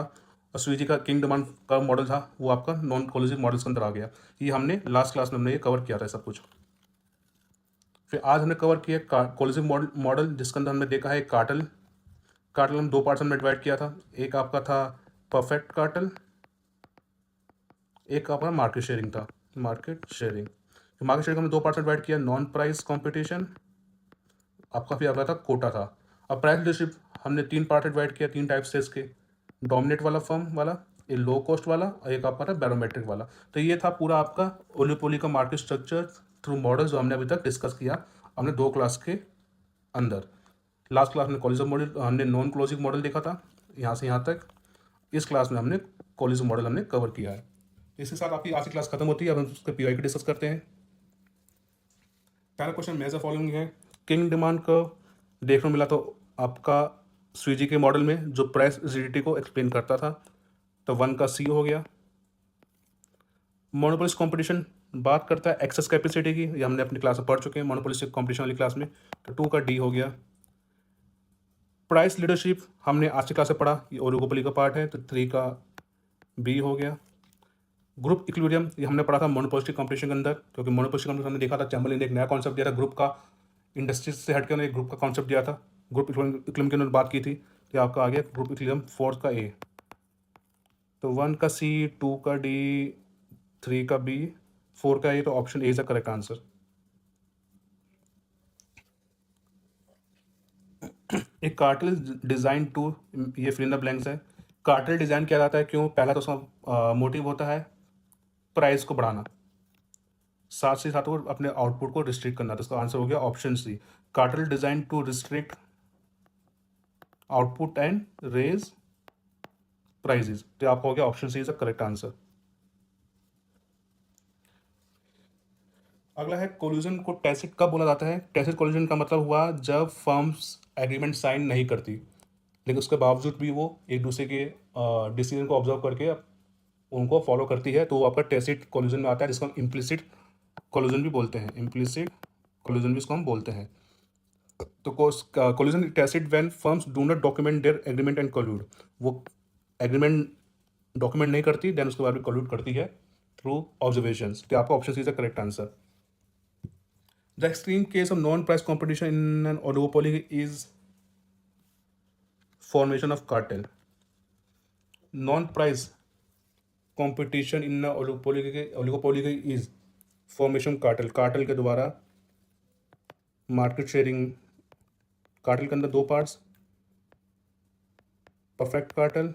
और स्वीजी का किंग डिमांड का मॉडल था वो आपका नॉन कोलिजिव मॉडल्स के अंदर आ गया। ये हमने लास्ट क्लास में हमने ये कवर किया था सब कुछ। फिर आज हमने कवर किया कोलिजिव मॉडल जिसके अंदर हमने देखा है कार्टल। कार्टल हम दो पार्ट्स में डिवाइड किया था, एक आपका था परफेक्ट कार्टल, एक आपका मार्केट शेयरिंग था। मार्केट शेयरिंग हमने दो पार्ट्स में डिवाइड किया, नॉन प्राइस कॉम्पिटिशन आपका, फिर आपका था कोटा था। अब प्राइस लीडरशिप हमने तीन पार्ट में डिवाइड किया, तीन टाइप्स थे इसके, डोमिनेट वाला फर्म वाला, एक लो कॉस्ट वाला और एक आपका था बैरोमेट्रिक वाला। तो ये था पूरा आपका ओलिगोपोली का मार्केट स्ट्रक्चर थ्रू मॉडल जो हमने अभी तक डिस्कस किया हमने दो क्लास के अंदर। लास्ट क्लास में कोलिजिव मॉडल, हमने नॉन क्लोजिव मॉडल देखा था यहाँ से यहाँ तक। इस क्लास में हमने कोलिजिव मॉडल हमने कवर किया है। इसके साथ आपकी आज की क्लास खत्म होती है। अब हम उसके पीआई को डिस्कस करते हैं। पहला क्वेश्चन मेजर फॉलोइंग है, किंग डिमांड कर्व देखने को मिला तो आपका स्वीजी के मॉडल में जो प्राइस रिजिडिटी को एक्सप्लेन करता था, तो 1 का सी हो गया। मोनोपोलिस्ट कंपटीशन बात करता है एक्सेस कैपेसिटी की, ये हमने अपनी क्लास में पढ़ चुके हैं मोनोपोलिस्ट कंपटीशन वाली क्लास में, तो 2 का डी हो गया। प्राइस लीडरशिप हमने आज की क्लास में पढ़ा, ये ओलिगोपोली का पार्ट है, तो 3 का बी हो गया। ग्रुप इक्विलिब्रियम ये हमने पढ़ा था मोनोपोलिस्टिक कंपटीशन के अंदर, क्योंकि मोनोपोलिस्टिक कंपटीशन हमने देखा था चैम्बरलिन ने एक नया कॉन्सेप्ट दिया था ग्रुप का, इंडस्ट्री से हटकर उन्होंने एक ग्रुप का कॉन्सेप्ट दिया था, ग्रुप इक्विलिब्रियम की उन्होंने बात की थी। तो आपका आ गया ग्रुप इक्विलिब्रियम 4 का ए। तो 1 का सी, 2 का डी, 3 का बी, 4 का ए, तो option A is the correct answer. एक कार्टेल डिजाइन टू, ये फिल इन द ब्लैंक्स है। कार्टेल डिजाइन किया जाता है क्यों, पहला तो उसका मोटिव होता है प्राइस को बढ़ाना, साथ से साथ वो अपने आउटपुट को रिस्ट्रिक्ट करना। तो इसका आंसर हो गया option C, cartel design to restrict output and raise prices. तो आपका हो गया option C is the correct answer. अगला है कोल्यूजन को टैसिट कब बोला जाता है। टैसिट कोल्यूजन का मतलब हुआ जब फर्म्स एग्रीमेंट साइन नहीं करती लेकिन उसके बावजूद भी वो एक दूसरे के डिसीजन को ऑब्जर्व करके उनको फॉलो करती है, तो वो आपका टैसिट कोल्यूजन में आता है, जिसको हम इम्प्लिसिट कोल्यूजन भी बोलते हैं। इम्प्लिसिट कोल्यूजन भी इसको हम बोलते हैं। तो collusion tacit when firms do not document their agreement and collude, वो एग्रीमेंट डॉक्यूमेंट नहीं करती देन उसके बाद भी कोल्यूड करती है थ्रू ऑब्जर्वेशंस। तो आपका option C is the correct answer. The extreme case of non price competition in an oligopoly is formation of cartel. Non price competition in oligopoly is formation cartel. कार्टेल के द्वारा मार्केट शेयरिंग। कार्टेल के अंदर दो parts, perfect cartel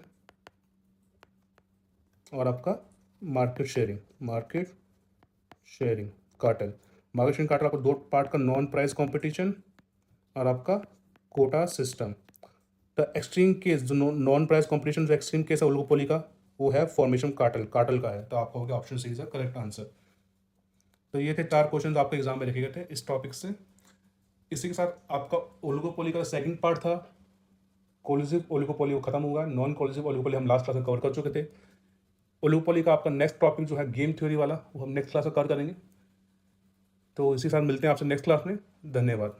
और आपका market sharing. Market sharing cartel. Market sharing cartel आपको दो पार्ट का नॉन प्राइस कंपटीशन और आपका quota system. The extreme case जो नॉन प्राइस कंपटीशन जो एक्सट्रीम केस है ओलिगोपोली का, वो है फॉर्मेशन कार्टेल। कार्टेल का है, तो आपका हो गया option C is the correct answer. तो ये थे 4 क्वेश्चन आपके एग्जाम में लिखे गए थे इस टॉपिक से। इसी के साथ आपका ओलिगोपोली का सेकंड पार्ट था कोलिजिव ओलिगोपोली, वो खत्म हुआ। नॉन कोलिजिव ओलिगोपोली हम लास्ट क्लास में कवर कर चुके थे। ओलिगोपोली का आपका नेक्स्ट टॉपिक जो है गेम थ्योरी वाला, वो हम नेक्स्ट क्लास में कवर करेंगे। तो इसी साथ मिलते हैं आपसे नेक्स्ट क्लास में। धन्यवाद।